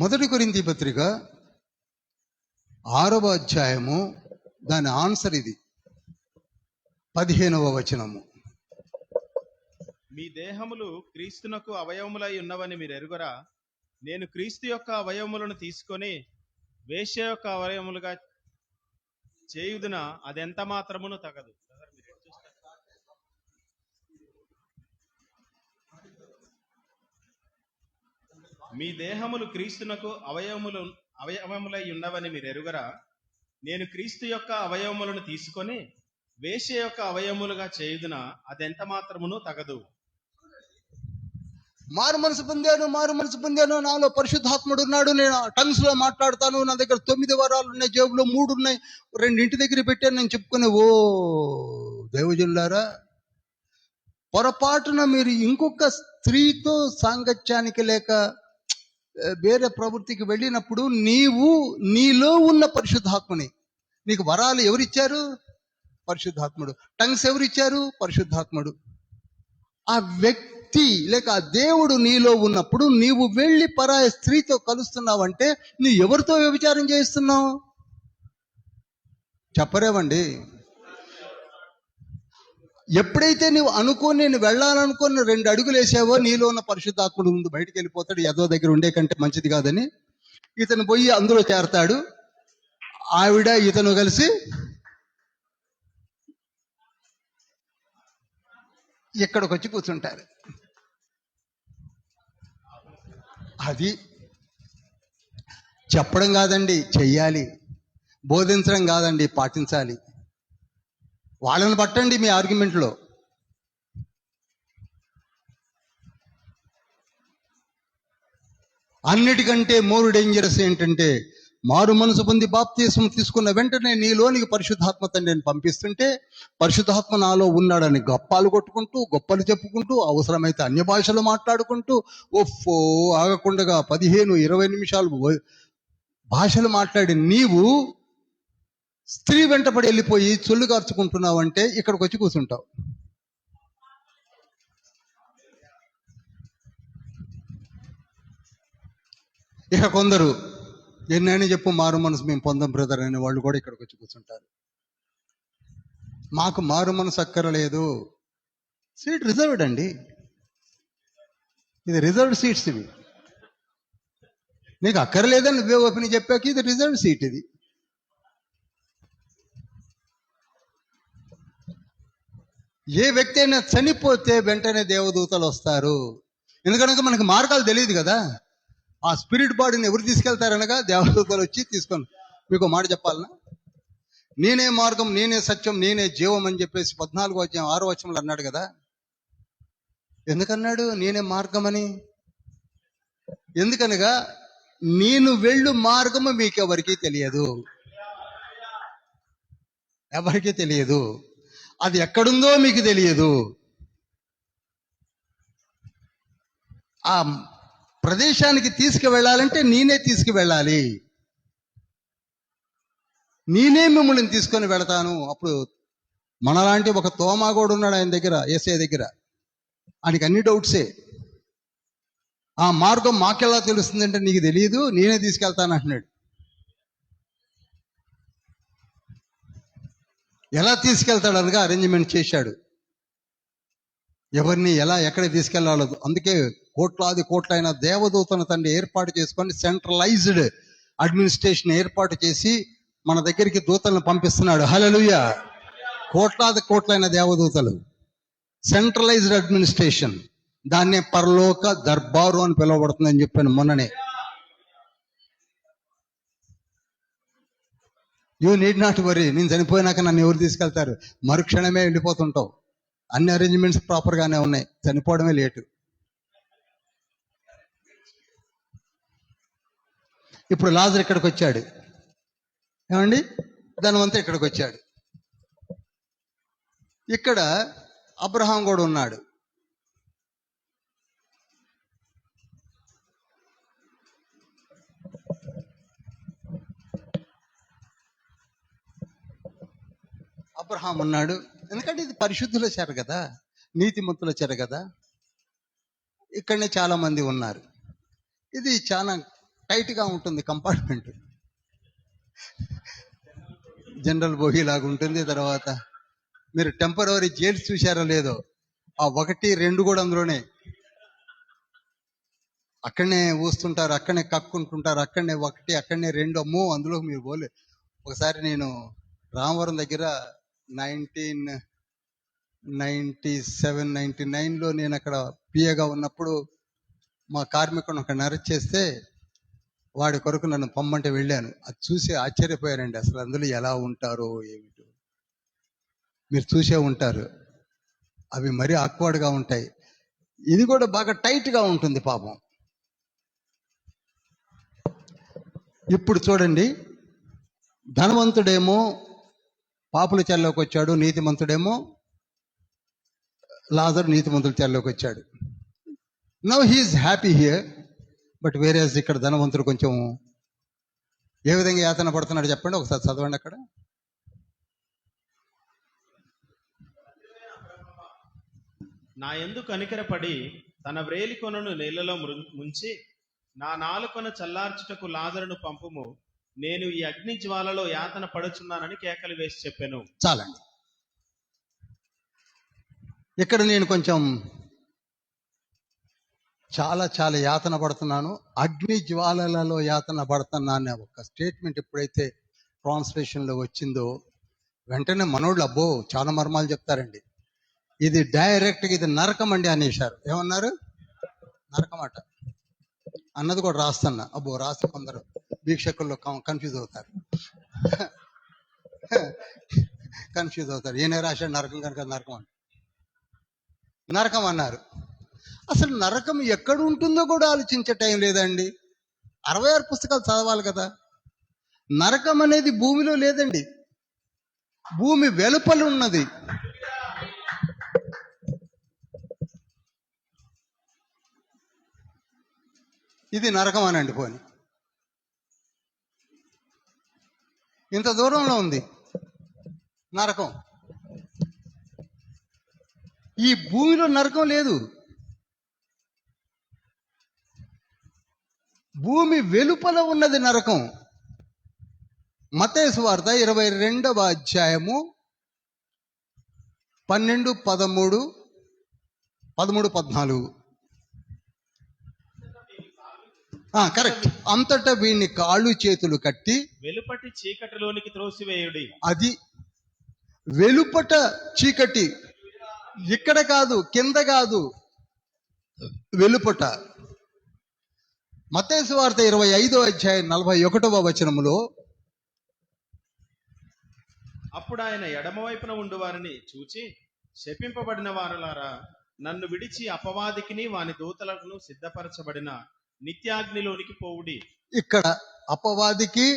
మొదటి కొరింథీ పత్రిక 6వ అధ్యాయము, దాని ఆన్సర్ ఇది, 15వ వచనము. మీ దేహములు క్రీస్తునకు అవయవములై ఉన్నవని మీరు ఎరుగరా? నేను క్రీస్తు యొక్క అవయవములను తీసుకొని వేశ్య యొక్క అవయవములుగా చేయుదున అదెంత మాత్రమును తగదు. మీ దేహములు క్రీస్తునకు అవయవములై ఉన్నవని మీరు ఎరుగరా? నేను క్రీస్తు యొక్క అవయవములను తీసుకొని వేశ్య యొక్క అవయవములుగా చేయుదున అదెంత మాత్రమును తగదు. మారు మనసు పొందాను, నాలో పరిశుద్ధాత్ముడు ఉన్నాడు, నేను టంగ్స్ లో మాట్లాడతాను, నా దగ్గర 9 వరాలు ఉన్నాయి, జేబులో 3 ఉన్నాయి, 2 ఇంటి దగ్గర పెట్టాను నేను చెప్పుకునే. ఓ దైవజనులారా, పొరపాటున మీరు ఇంకొక స్త్రీతో సాంగత్యానికి లేక వేరే ప్రవృత్తికి వెళ్ళినప్పుడు నీలో ఉన్న పరిశుద్ధాత్మని, నీకు వరాలు ఎవరిచ్చారు? పరిశుద్ధాత్ముడు. టంగ్స్ ఎవరిచ్చారు? పరిశుద్ధాత్ముడు. ఆ వ్యక్తి లేక ఆ దేవుడు నీలో ఉన్నప్పుడు నీవు వెళ్ళి పరాయి స్త్రీతో కలుస్తున్నావంటే నువ్వు ఎవరితో వ్యభిచారం చేస్తున్నావు? చెప్పరేవండి. ఎప్పుడైతే నువ్వు అనుకోని నేను వెళ్ళాలనుకుని 2 అడుగులు వేసావో నీలో ఉన్న పరిశుద్ధాత్ముడు ముందు బయటికి వెళ్ళిపోతాడు. ఏదో దగ్గర ఉండే కంటే మంచిది కాదని ఇతను పోయి అందులో చేరతాడు. ఆవిడ ఇతను కలిసి ఇక్కడికి వచ్చి కూర్చుంటారు. అది చెప్పడం కాదండి, చెయ్యాలి. బోధించడం కాదండి, పాటించాలి. వాళ్ళని పట్టండి మీ ఆర్గ్యుమెంట్లో. అన్నిటికంటే మోరు డేంజరస్ ఏంటంటే, మారు మనసు పొంది బాప్తీసం తీసుకున్న వెంటనే నీలోనికి పరిశుద్ధాత్మ తండ్రిని పంపిస్తుంటే, పరిశుద్ధాత్మ నాలో ఉన్నాడని గొప్పాలు కొట్టుకుంటూ, గొప్పలు చెప్పుకుంటూ, అవసరమైతే అన్య భాషలు మాట్లాడుకుంటూ, ఒఫ్ఫో ఆగకుండగా 15-20 నిమిషాలు భాషలు మాట్లాడి నీవు స్త్రీ వెంటపడి వెళ్ళిపోయి చొల్లు కార్చుకుంటున్నావు అంటే ఇక్కడికి వచ్చి కూర్చుంటావు. ఇక కొందరు ఎన్నైనా చెప్పు మారు మనసు మేము పొందం బ్రదర్ అనే వాళ్ళు కూడా ఇక్కడికి వచ్చి కూర్చుంటారు. మాకు మారు మనసు అక్కరలేదు. సీట్ రిజర్వ్డ్ అండి, ఇది రిజర్వ్డ్ సీట్స్ ఇవి. నీకు అక్కర్లేదని నువ్వే ఓపెన్ చెప్పాక ఇది రిజర్వ్డ్ సీట్. ఇది ఏ వ్యక్తి అయినా చనిపోతే వెంటనే దేవదూతలు వస్తారు. ఎందుకనగా మనకు మార్గాలు తెలియదు కదా. ఆ స్పిరిట్ బాడీని ఎవరు తీసుకెళ్తారనగా దేవదూతలు వచ్చి తీసుకొని. మీకు మాట చెప్పాలనా, నేనే మార్గం, నేనే సత్యం, నేనే జీవం అని చెప్పేసి 14వ అధ్యాయం 6వ వచనంలో అన్నాడు కదా. ఎందుకన్నాడు నేనే మార్గం అని? ఎందుకనగా నేను వెళ్ళు మార్గము మీకెవరికి తెలియదు, ఎవరికి తెలియదు. అది ఎక్కడుందో మీకు తెలియదు. ఆ ప్రదేశానికి తీసుకువెళ్ళాలంటే నేనే తీసుకువెళ్ళాలి. నేనే మిమ్మల్ని తీసుకొని వెళతాను. అప్పుడు మనలాంటి ఒక తోమాగోడు ఉన్నాడు ఆయన దగ్గర, యేసయ్య దగ్గర. ఆయనకి అన్ని డౌట్సే. ఆ మార్గం మాకెలా తెలుస్తుందంటే నీకు తెలియదు, నేనే తీసుకెళ్తాను అంటున్నాడు. ఎలా తీసుకెళ్తాడు అనగా అరేంజ్మెంట్ చేశాడు. ఎవరిని ఎలా ఎక్కడ తీసుకెళ్లాలో. అందుకే కోట్లైన దేవదూతను తండ్రి ఏర్పాటు చేసుకొని సెంట్రలైజ్డ్ అడ్మినిస్ట్రేషన్ ఏర్పాటు చేసి మన దగ్గరికి దూతలను పంపిస్తున్నాడు. హల్లెలూయా. కోట్లైన దేవదూతలు, సెంట్రలైజ్డ్ అడ్మినిస్ట్రేషన్. దాన్నే పరలోక దర్బారు అని పిలువబడుతుందని చెప్పాను మొన్ననే. You need not worry. నేను చనిపోయినాక నన్ను ఎవరు తీసుకెళ్తారు? మరుక్షణమే వెళ్ళిపోతుంటావు. అన్ని అరేంజ్మెంట్స్ ప్రాపర్గానే ఉన్నాయి, చనిపోవడమే లేటు. ఇప్పుడు లాజర్ ఇక్కడికి వచ్చాడు, ఏమండి, ధనవంతుడు ఇక్కడికి వచ్చాడు. ఇక్కడ అబ్రహాం కూడా ఉన్నాడు. అబ్రహాం ఉన్నాడు. ఎందుకంటే ఇది పరిశుద్ధుల చెర కదా, నీతిమంతుల చెర కదా. ఇక్కడనే చాలా మంది ఉన్నారు. ఇది చాలా టైట్గా ఉంటుంది కంపార్ట్మెంట్, జనరల్ బోగి లాగా ఉంటుంది. తర్వాత మీరు టెంపరరీ జైల్స్ చూశారో లేదో, ఆ 1, 2 కూడా అందులోనే. అక్కడనే ఊస్తుంటారు, అక్కడనే కక్కుంటుంటారు, అక్కడనే 1, అక్కడనే 2. అమ్మో, అందులో మీరు పోలే. ఒకసారి నేను రామవరం దగ్గర 1997-99లో నేను అక్కడ పిఏగా ఉన్నప్పుడు మా కార్మికుడు అక్కడ అరెస్ట్ చేస్తే వాడి కొరకు నన్ను పొమ్మంటే వెళ్ళాను. అది చూసి ఆశ్చర్యపోయానండి. అసలు అందులో ఎలా ఉంటారో ఏమిటో మీరు చూసే ఉంటారు. అవి మరీ ఆక్వర్డ్గా ఉంటాయి. ఇది కూడా బాగా టైట్గా ఉంటుంది పాపం. ఇప్పుడు చూడండి, ధనవంతుడేమో పాపుల చెరలోకి వచ్చాడు, నీతిమంతుడేమో లాజరు నీతిమంతుల చెరలోకి వచ్చాడు. Now he's happy here. But వేరేస్ ఇక్కడ ధనవంతుడు కొంచెం ఏ విధంగా యాతన పడుతున్నాడు చెప్పండి, ఒకసారి చదవండి అక్కడ. నా యందు కనికరపడి తన వ్రేలి కొనను నీళ్లలో ముంచి నా నాలుకను చల్లార్చుటకు లాజరును పంపుము, నేను ఈ అగ్ని జ్వాలలో యాతన పడుచున్నానని కేకలు వేసి చెప్పాను. చాలండి. ఇక్కడ నేను కొంచెం చాలా యాతన పడుతున్నాను, అగ్ని జ్వాలలలో యాతన పడుతున్నాను ఒక స్టేట్మెంట్ ఎప్పుడైతే ట్రాన్స్లేషన్లో వచ్చిందో వెంటనే మనోళ్ళు అబ్బో చాలా మర్మాలు చెప్తారండి. ఇది డైరెక్ట్గా ఇది నరకం అండి అనేశారు. ఏమన్నారు? నరకం అట. అన్నది కూడా రాస్తున్నా. అబ్బో రాస్తే కొందరు వీక్షకుల్లో కన్ఫ్యూజ్ అవుతారు. కన్ఫ్యూజ్ అవుతారు. ఈయన రాశాడు నరకం కనుక నరకం అని. నరకం అన్నారు. అసలు నరకం ఎక్కడ ఉంటుందో కూడా ఆలోచించే టైం లేదండి. 66 పుస్తకాలు చదవాలి కదా. నరకం అనేది భూమిలో లేదండి, భూమి వెలుపల ఉన్నది. ఇది నరకం అనండి. పోని ఇంత దూరంలో ఉంది నరకం. ఈ భూమిలో నరకం లేదు, భూమి వెలుపల ఉన్నది నరకం. మత్తయి సువార్త 22వ అధ్యాయము 12, 13, 14. కరెక్ట్. అంతటా వీడిని కాళ్ళు చేతులు కట్టి వెలుపటి చీకటిలోనికి త్రోసివేయుడి. అది వెలుపట చీకటి, ఇక్కడ కాదు, కింద కాదు, వెలుపట. మత్తయి సువార్త 25వ అధ్యాయం 41వ వచనములో, అప్పుడు ఆయన ఎడమవైపున ఉండు వారిని చూచి, శపింపబడిన వారులారా, నన్ను విడిచి అపవాదికిని వాని దూతలకు సిద్ధపరచబడిన నిత్యాగ్నిలోనికి పోవుడి. ఇక్కడ అపవాదికి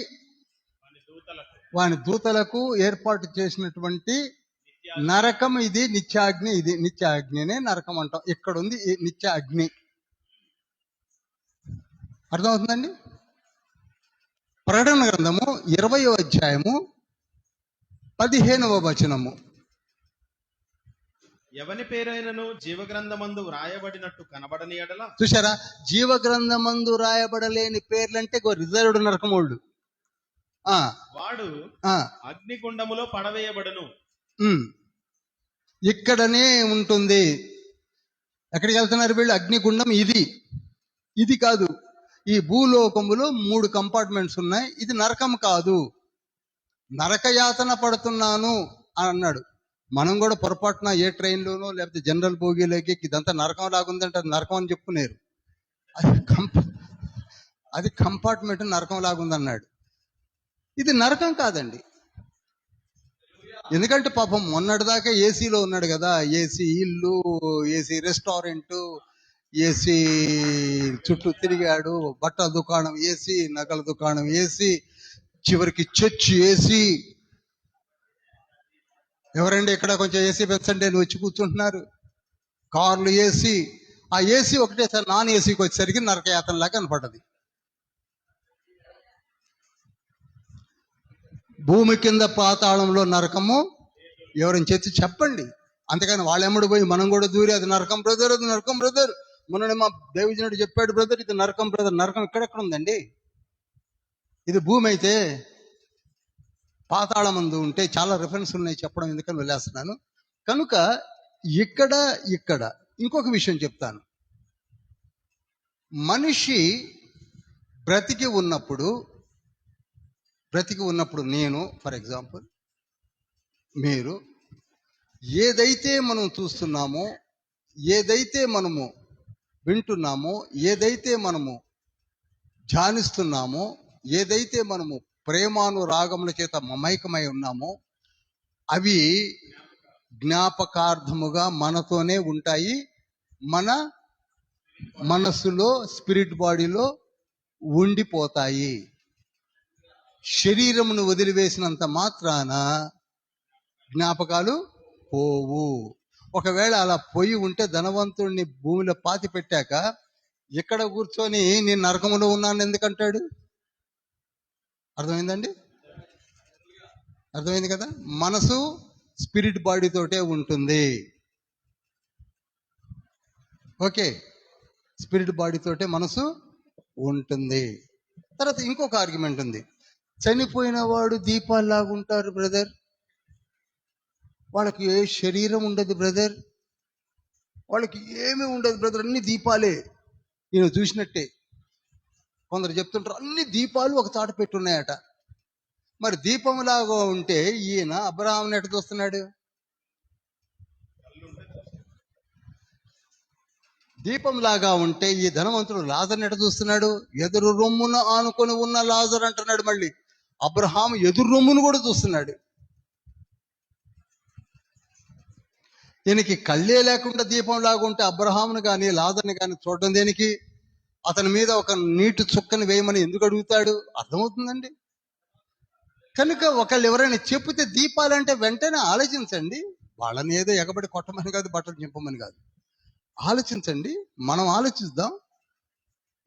వాని దూతలకు ఏర్పాటు చేసినటువంటి నరకం ఇది, నిత్యాగ్ని. ఇది నిత్యాగ్నినే నరకం అంటాం. ఇక్కడ ఉంది ఈ నిత్య అగ్ని. అర్థమవుతుందండి? ప్రకటన గ్రంథము 20వ అధ్యాయము 15వ వచనము. ఎవని పేరైనను జీవగ్రంథమందు వ్రాయబడినట్టు కనబడని ఎడల. చూసారా, జీవగ్రంథమందు రాయబడలేని పేర్లంటే రిజర్వ్డ్ నరకమోళ్ళు. వాడు అగ్నిగుండములో పడవేయబడును. ఇక్కడనే ఉంటుంది. ఎక్కడికి వెళ్తున్నారు వీళ్ళు? అగ్నిగుండం ఇది, ఇది కాదు. ఈ భూలోకములో 3 కంపార్ట్మెంట్స్ ఉన్నాయి. ఇది నరకం కాదు. నరకయాతన పడుతున్నాను అని అన్నాడు. మనం కూడా పొరపాటున ఏ ట్రైన్లోనో లేకపోతే జనరల్ బోగీలోకి ఇదంతా నరకం లాగుందంటే అది నరకం అని చెప్పుకునేరు. అది కంపార్ట్మెంట్ నరకం లాగుందన్నాడు. ఇది నరకం కాదండి. ఎందుకంటే పాపం మొన్నటిదాకా ఏసీలో ఉన్నాడు కదా. ఏసీ ఇల్లు, ఏసీ రెస్టారెంట్, ఏసీ చుట్టూ తిరిగాడు, బట్టల దుకాణం ఏసీ, నగల దుకాణం ఏసీ, చివరికి చర్చి ఏసీ. ఎవరండి ఇక్కడ కొంచెం ఏసీ పెంచండి అని వచ్చి కూర్చుంటున్నారు. కార్లు ఏసీ. ఆ ఏసీ ఒకటేసారి నాన్ ఏసీకి వచ్చేసరికి నరకయాతనలాగా కనపడ్డది. భూమి కింద పాతాళంలో నరకము ఎవరైనా చేసి చెప్పండి. అంతేకాని వాళ్ళెమ్మడి పోయి మనం కూడా దూరి అది నరకం బ్రదర్, అది నరకం బ్రదర్, మొన్న మా దేవజనుడు చెప్పాడు బ్రదర్ ఇది నరకం బ్రదర్. నరకం ఎక్కడెక్కడ ఉందండి? ఇది భూమి అయితే పాతాళం ముందు ఉంటే చాలా రిఫరెన్స్ ఉన్నాయి, చెప్పడం ఎందుకని వెళ్ళేస్తున్నాను. కనుక ఇక్కడ ఇంకొక విషయం చెప్తాను. మనిషి బ్రతికి ఉన్నప్పుడు నేను, ఫర్ ఎగ్జాంపుల్, మీరు ఏదైతే మనం చూస్తున్నామో, ఏదైతే మనము వింటున్నామో, ఏదైతే మనము ధ్యానిస్తున్నామో, ఏదైతే మనము ప్రేమానురాగముల చేత మమైకమై ఉన్నామో అవి జ్ఞాపకార్థముగా మనతోనే ఉంటాయి. మన మనస్సులో, స్పిరిట్ బాడీలో ఉండిపోతాయి. శరీరమును వదిలివేసినంత మాత్రాన జ్ఞాపకాలు పోవు. ఒకవేళ అలా పోయి ఉంటే ధనవంతుడిని భూమిలో పాతి పెట్టాక ఇక్కడ కూర్చొని నేను నరకములో ఉన్నాను ఎందుకంటాడు? అర్థమైందండి? అర్థమైంది కదా. మనసు స్పిరిట్ బాడీతోటే ఉంటుంది. ఓకే, స్పిరిట్ బాడీతోటే మనసు ఉంటుంది. తర్వాత ఇంకొక ఆర్గ్యుమెంట్ ఉంది. చనిపోయిన వాడు దీపాల్లాగా ఉంటారు బ్రదర్, వాళ్ళకి ఏ శరీరం ఉండదు బ్రదర్, వాళ్ళకి ఏమీ ఉండదు బ్రదర్, అన్ని దీపాలే. నేను చూసినట్టే కొందరు చెప్తుంటారు అన్ని దీపాలు ఒక చాట పెట్టున్నాయట. మరి దీపంలాగా ఉంటే ఈయన అబ్రహాంని ఎట్ట చూస్తున్నాడు? దీపంలాగా ఉంటే ఈ ధనవంతుడు లాజర్ని ఎట చూస్తున్నాడు? ఎదురు రొమ్మున ఆనుకొని ఉన్న లాజర్ అంటున్నాడు. మళ్ళీ అబ్రహాం ఎదురు రొమ్మును కూడా చూస్తున్నాడు. దీనికి కళ్ళే లేకుండా దీపంలాగా ఉంటే అబ్రహామును కానీ లాజర్ని కానీ చూడడం దేనికి? అతని మీద ఒక నీటి చుక్కని వేయమని ఎందుకు అడుగుతాడు? అర్థమవుతుందండి. కనుక ఒకళ్ళు ఎవరైనా చెప్తే దీపాలంటే వెంటనే ఆలోచించండి. వాళ్ళని ఏదో ఎగబడి కొట్టమని కాదు, బట్టలు చింపమని కాదు. ఆలోచించండి, మనం ఆలోచిద్దాం.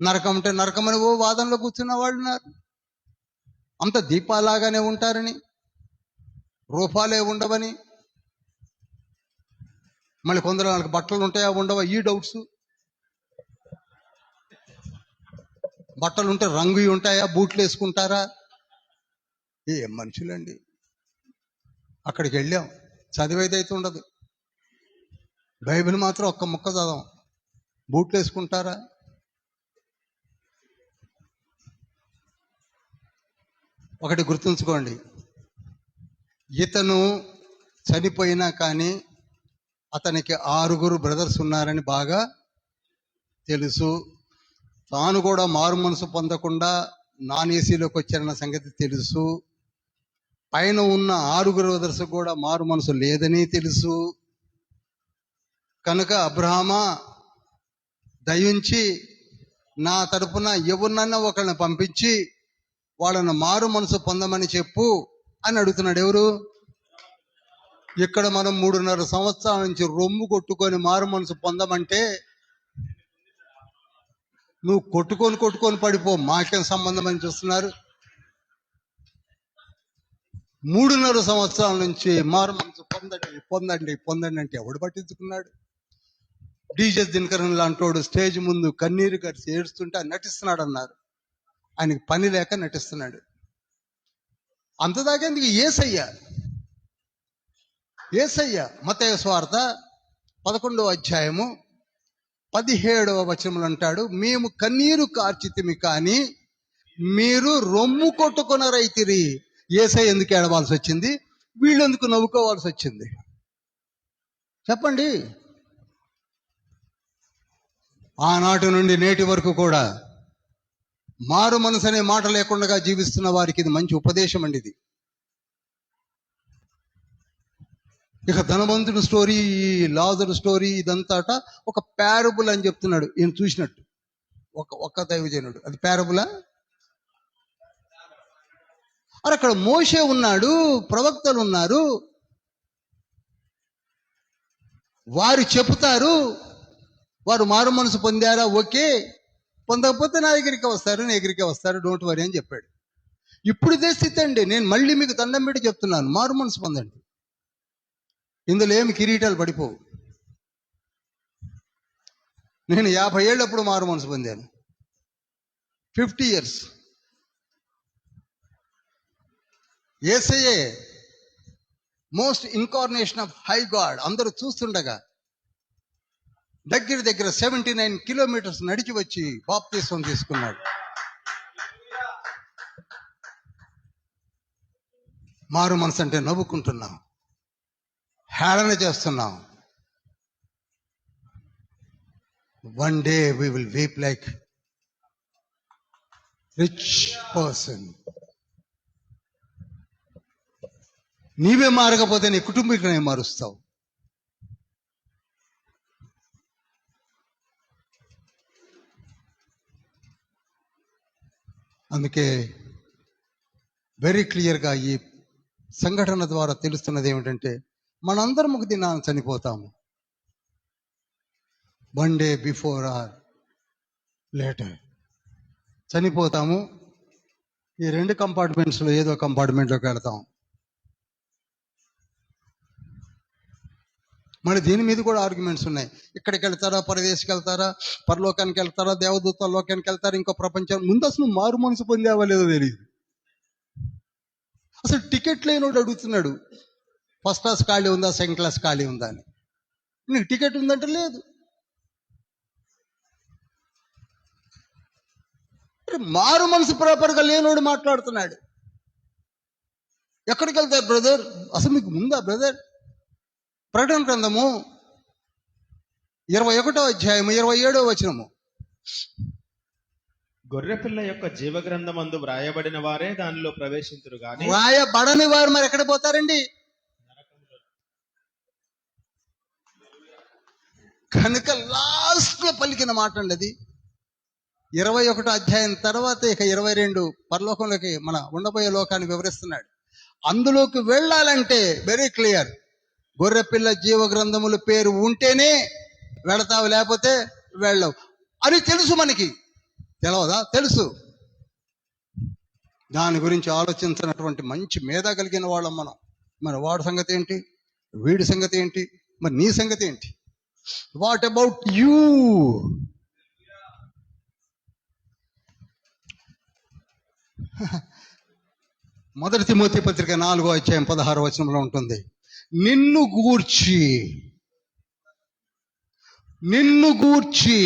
నరకం అంటే నరకమని ఓ వాదనలో కూర్చున్న వాళ్ళు ఉన్నారు. అంత దీపాలాగానే ఉంటారని, రూపాలే ఉండవని. మళ్ళీ కొందరు వాళ్ళకి బట్టలు ఉంటాయా ఉండవా ఈ డౌట్స్. బట్టలు ఉంటే రంగు ఉంటాయా, బూట్లు వేసుకుంటారా? ఏం మనుషులండి. అక్కడికి వెళ్ళాం, చదివేదైతే ఉండదు. బైబిల్ మాత్రం ఒక్క ముక్క చదవం. బూట్లు వేసుకుంటారా? ఒకటి గుర్తుంచుకోండి, ఇతను చనిపోయినా కానీ అతనికి 6 బ్రదర్స్ ఉన్నారని బాగా తెలుసు. తాను కూడా మారు మనసు పొందకుండా నాన్ ఏసీలోకి వచ్చారన్న సంగతి తెలుసు. పైన ఉన్న 6 బ్రదర్స్ కూడా మారు మనసు లేదని తెలుసు. కనుక అబ్రహామా, దయించి నా తరపున ఎవరినన్నా ఒకళ్ళని పంపించి వాళ్ళను మారు మనసు పొందమని చెప్పు అని అడుగుతున్నాడు. ఎవరు? ఇక్కడ మనం 3.5 సంవత్సరాల నుంచి రొమ్ము కొట్టుకొని మారు మనసు పొందమంటే నువ్వు కొట్టుకొని పడిపో, మాకేం సంబంధం అని చూస్తున్నారు. 3.5 సంవత్సరాల నుంచి మారు మనసు పొందండి అంటే ఎవడు పట్టించుకున్నాడు? డీజే దినకరన్ లాంటోడు స్టేజ్ ముందు కన్నీరు కరిచి ఏడుస్తుంటే నటిస్తున్నాడు అన్నారు. ఆయనకి పని లేక నటిస్తున్నాడు. అంతదాకేందుకు యేసయ్య మత్తయి సువార్త 11వ అధ్యాయము 17వ వచనములు అంటాడు, మేము కన్నీరు కార్చితిమి కానీ మీరు రొమ్ము కొట్టుకొనరైతిరి. యేసయ్య ఎందుకు ఏడవాల్సి వచ్చింది? వీళ్ళు ఎందుకు నవ్వుకోవాల్సి వచ్చింది? చెప్పండి. ఆనాటి నుండి నేటి వరకు కూడా మారు మనసు అనే మాట లేకుండా జీవిస్తున్న వారికి ఇది మంచి ఉపదేశం అండి. ఇది ఇక ధనవంతుడి స్టోరీ, లాజరు స్టోరీ, ఇదంతా ఒక ప్యారబుల్ అని చెప్తున్నాడు ఈయన చూసినట్టు ఒక్క దైవజనుడు. అది ప్యారబులా? అరే అక్కడ మోషే ఉన్నాడు, ప్రవక్తలు ఉన్నారు, వారు చెబుతారు. వారు మారు మనసు పొందారా? ఓకే. పొందకపోతే నా దగ్గరికి వస్తారు, డోంట్ వరీ అని చెప్పాడు. ఇప్పుడు ఇదే స్థితి అండి. నేను మళ్ళీ మీకు దండం పెట్టి చెప్తున్నాను, మారు మనసు పొందండి. ఇందులో ఏమి కిరీటాలు పడిపోవు. నేను 50 ఏళ్ళప్పుడు మారు మనసు పొందాను. 50 years. యేసయ్యే most incarnation of high God. అందరూ చూస్తుండగా దగ్గర 79 కిలోమీటర్స్ నడిచి వచ్చి బాప్తిస్మం తీసుకున్నాడు. మారు మనసు అంటే నవ్వుకుంటున్నాం, హేళన చేస్తున్నాం. One day we will weep like rich person. నీవే మారకపోతే నీ కుటుంబీకులనే మారుస్తావు. అందుకే వెరీ క్లియర్గా ఈ సంఘటన ద్వారా తెలుస్తున్నది ఏమిటంటే, మనందరం ఒక దినాన్ని చనిపోతాము. One day before or later చనిపోతాము. ఈ 2 కంపార్ట్మెంట్స్లో ఏదో కంపార్ట్మెంట్లోకి వెళ్తాం. మరి దీని మీద కూడా ఆర్గ్యుమెంట్స్ ఉన్నాయి. ఇక్కడికి వెళ్తారా, పరదేశకి వెళ్తారా, పరలోకానికి వెళ్తారా, దేవదూత లోకానికి వెళ్తారా, ఇంకో ప్రపంచం. ముందు అసలు మారు మనసు పొందావా లేదో తెలియదు. అసలు టికెట్ లేనోడు అడుగుతున్నాడు, ఫస్ట్ క్లాస్ ఖాళీ ఉందా, సెకండ్ క్లాస్ ఖాళీ ఉందా అని. నీకు టికెట్ ఉందంటే లేదు. మారు మనసు ప్రాపర్గా లేనోడు మాట్లాడుతున్నాడు. ఎక్కడికి వెళ్తారు బ్రదర్? అసలు మీకు ముందా బ్రదర్? ప్రకటన గ్రంథము 21వ అధ్యాయం 27వ వచనము. గొర్రెపిల్ల యొక్క జీవగ్రంథమందు వ్రాయబడిన వారే దానిలో ప్రవేశింతురు గాని రాయబడని వారు మరి ఎక్కడ పోతారండి? కనుక లాస్ట్ లో పలికిన మాట అండి అది. 21వ అధ్యాయం తర్వాత ఇక 22 పరలోకంలోకి మన ఉండబోయే లోకాన్ని వివరిస్తున్నాడు. అందులోకి వెళ్ళాలంటే వెరీ క్లియర్, గొర్రెపిల్ల జీవ గ్రంథముల పేరు ఉంటేనే వెళతావు, లేకపోతే వెళ్ళవు అని తెలుసు. మనకి తెలవదా? తెలుసు. దాని గురించి ఆలోచించినటువంటి మంచి మేధ కలిగిన వాళ్ళం మనం. మరి వాడి సంగతి ఏంటి, వీడి సంగతి ఏంటి, మరి నీ సంగతి ఏంటి? What about you? మొదటి తిమోతి పత్రిక 4వ అధ్యాయం 16వ వచనంలో ఉంటుంది, నిన్ను గూర్చి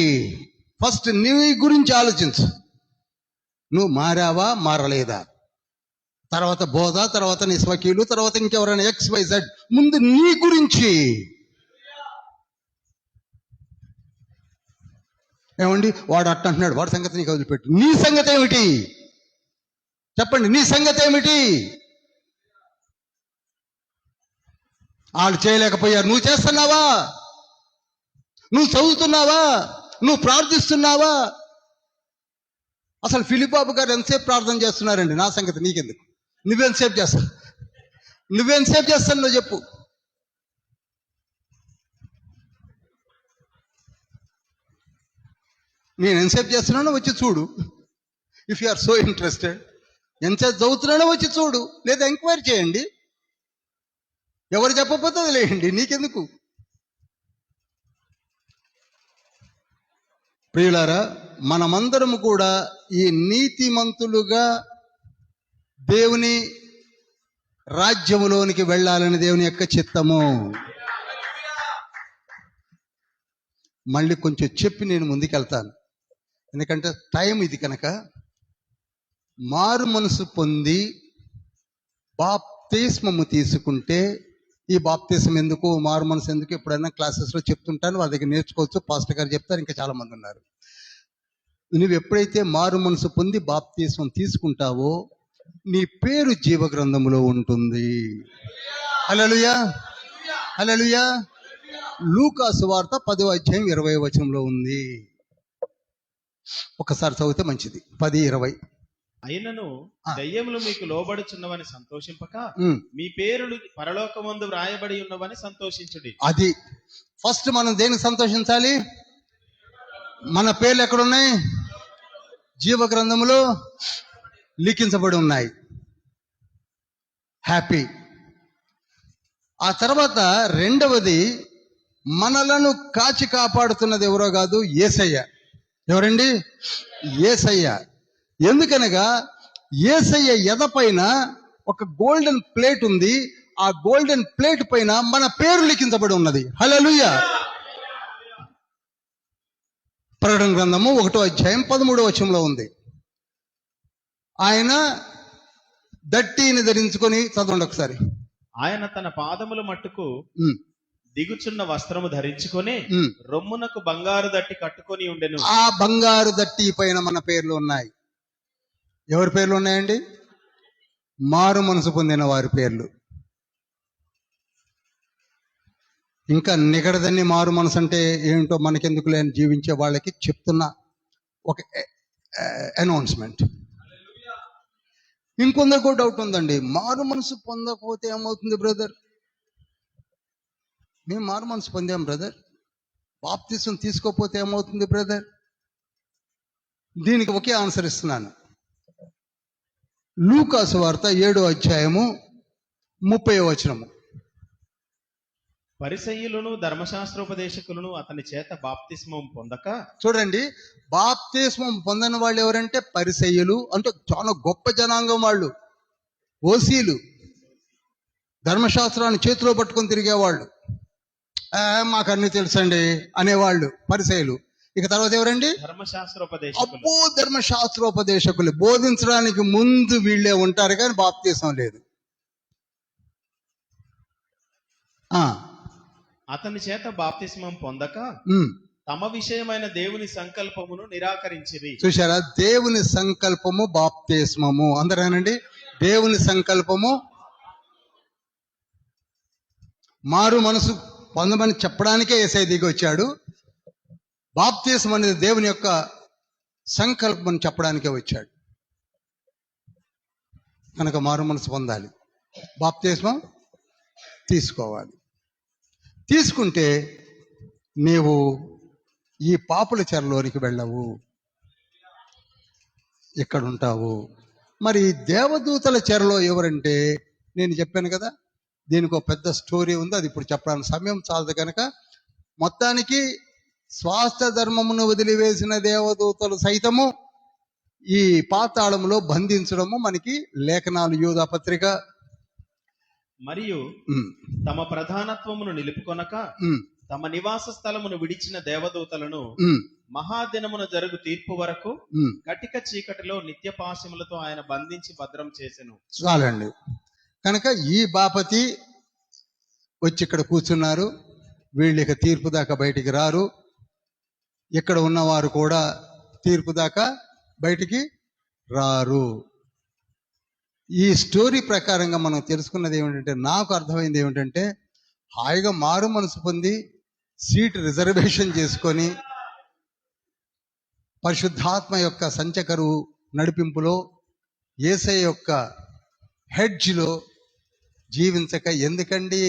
ఫస్ట్ నీ గురించి ఆలోచించు. నువ్వు మారావా, మారలేదా? తర్వాత బోధ, తర్వాత నీ స్వకీయులు, తర్వాత ఇంకెవరైనా XYZ. ముందు నీ గురించి. ఏమండి వాడు అట్ట అంటున్నాడు, వాడి సంగతి నీకు వదిలిపెట్టు. నీ సంగతి ఏమిటి చెప్పండి? నీ సంగతి ఏమిటి? వాళ్ళు చేయలేకపోయారు, నువ్వు చేస్తున్నావా? నువ్వు చదువుతున్నావా? నువ్వు ప్రార్థిస్తున్నావా? అసలు ఫిలిప్ బాబు గారు ఎంతసేపు ప్రార్థన చేస్తున్నారండి? నా సంగతి నీకెందుకు? నువ్వెంతసేపు చేస్తావు? నువ్వు చెప్పు. నేను ఎంతసేపు చేస్తున్నానో వచ్చి చూడు. If you are so interested, ఎంతసేపు చదువుతున్నానో వచ్చి చూడు, లేదా ఎంక్వైరీ చేయండి. ఎవరు చెప్పకపోతే వదిలేయండి, నీకెందుకు? ప్రియులారా, మనమందరము కూడా ఈ నీతిమంతులుగా దేవుని రాజ్యములోనికి వెళ్ళాలని దేవుని యొక్క చిత్తము. మళ్ళీ కొంచెం చెప్పి నేను ముందుకెళ్తాను, ఎందుకంటే టైం ఇది కనుక. మారు మనసు పొంది బాప్తిస్మము తీసుకుంటే, ఈ బాప్తిస్మం ఎందుకు, మారు మనసు ఎందుకు ఎప్పుడైనా క్లాసెస్లో చెప్తుంటాను, వాళ్ళ దగ్గర నేర్చుకోవచ్చు. పాస్టర్ గారు చెప్తారు, ఇంకా చాలా మంది ఉన్నారు. నువ్వు ఎప్పుడైతే మారు మనసు పొంది బాప్తిస్మం తీసుకుంటావో నీ పేరు జీవ గ్రంథములో ఉంటుంది. హల్లెలూయా, హల్లెలూయా. లూకా సువార్త 10వ అధ్యాయం 20వ వచనంలో ఉంది. ఒకసారి చదివితే మంచిది. 10:20. అయినను దయ్యములు మీకు లోబడుచున్నవని సంతోషింపక మీ పేరులు పరలోకమందు వ్రాయబడి ఉన్నవని సంతోషించుడి. అది ఫస్ట్ మనం దేనికి సంతోషించాలి? మన పేర్లు ఎక్కడున్నాయి? జీవ గ్రంథములో లిఖించబడి ఉన్నాయి. హ్యాపీ. ఆ తర్వాత రెండవది, మనలను కాచి కాపాడుతున్నది ఎవరో కాదు, యేసయ్య. ఎవరండి? యేసయ్య. ఎందుకనగా యేసయ్య ఎద పైన ఒక గోల్డెన్ ప్లేట్ ఉంది. ఆ గోల్డెన్ ప్లేట్ పైన మన పేరు లిఖించబడి ఉన్నది. హల్లెలూయా. ప్రకటన గ్రంథము 1వ అధ్యాయం 13వ వచనంలో ఉంది. ఆయన దట్టిని ధరించుకొని, చదవండి ఒకసారి. ఆయన తన పాదముల మట్టుకు దిగుచున్న వస్త్రము ధరించుకొని రొమ్మునకు బంగారు దట్టి కట్టుకొని ఉండెను. ఆ బంగారు దట్టి పైన మన పేర్లు ఉన్నాయి. ఎవరి పేర్లు ఉన్నాయండి? మారు మనసు పొందిన వారి పేర్లు. ఇంకా నిగడదని మారు మనసు అంటే ఏంటో మనకెందుకు లేని జీవించే వాళ్ళకి చెప్తున్న ఒక అనౌన్స్మెంట్. ఇంకొందరికి డౌట్ ఉందండి, మారు మనసు పొందకపోతే ఏమవుతుంది బ్రదర్? మేము మారు మనసు పొందాం బ్రదర్, బాప్తిసం తీసుకోకపోతే ఏమవుతుంది బ్రదర్? దీనికి ఒకే ఆన్సర్ ఇస్తున్నాను. లూకా సువార్త 7వ అధ్యాయము 30వ వచనము. పరిసయ్యులను ధర్మశాస్త్రోపదేశకులను అతని చేత బాప్తిస్మం పొందక, చూడండి, బాప్తిస్మం పొందని వాళ్ళు ఎవరంటే పరిసయ్యులు, అంటే చాలా గొప్ప జనాంగం వాళ్ళు, ఓసీలు, ధర్మశాస్త్రాన్ని చేతిలో పట్టుకొని తిరిగేవాళ్ళు. మాకు అన్ని తెలుసండి అనేవాళ్ళు పరిసయ్యులు. ఇక తర్వాత ఎవరండి? ధర్మశాస్త్రోపదేశకులు. ధర్మశాస్త్రోపదేశకులు. బోధించడానికి ముందు వీళ్ళే ఉంటారు, కానీ బాప్తిసం లేదు. అతని చేత బాప్తిస్మం పొందక ఉమ్, తమ విషయమైన దేవుని సంకల్పమును నిరాకరించిరి. చూశారా? దేవుని సంకల్పము బాప్తిస్మము. అందరేనండి, దేవుని సంకల్పము. మారు మనసు పొందమని చెప్పడానికే యేసయ్య దిగి వచ్చాడు. బాప్తిస్మం అనేది దేవుని యొక్క సంకల్పం అని చెప్పడానికే వచ్చాడు. కనుక మారు మనసు పొందాలి, బాప్తిస్మం తీసుకోవాలి. తీసుకుంటే నీవు ఈ పాపుల చెరలోనికి వెళ్ళవు, ఇక్కడ ఉంటావు. మరి దేవదూతల చెరలో ఎవరంటే, నేను చెప్పాను కదా, దీనికి ఒక పెద్ద స్టోరీ ఉంది. అది ఇప్పుడు చెప్పడానికి సమయం చాలదు. కనుక మొత్తానికి స్వాస్థ ధర్మమును వదిలివేసిన దేవదూతలు సైతము ఈ పాతాళములో బంధించడము మనకి లేఖనాలు, యూదా పత్రిక. మరియు తమ ప్రధానత్వమును నిలుపుకొనక తమ నివాస స్థలమును విడిచిన దేవదూతలను మహాదినమున జరుగు తీర్పు వరకు కటిక చీకటిలో నిత్య పాశములతో ఆయన బంధించి భద్రం చేసెను. చాలండి. కనుక ఈ బాపతి వచ్చి ఇక్కడ కూర్చున్నారు. వీళ్ళు ఇక తీర్పు దాకా బయటికి రారు. ఇక్కడ ఉన్నవారు కూడా తీర్పు దాకా బయటికి రారు. ఈ స్టోరీ ప్రకారంగా మనం తెలుసుకున్నది ఏమిటంటే, నాకు అర్థమైంది ఏమిటంటే, హాయిగా మారు మనసు పొంది సీట్ రిజర్వేషన్ చేసుకొని పరిశుద్ధాత్మ యొక్క సంచకరు నడిపింపులో యేసయ్య యొక్క హెడ్జ్లో జీవించక ఎందుకండి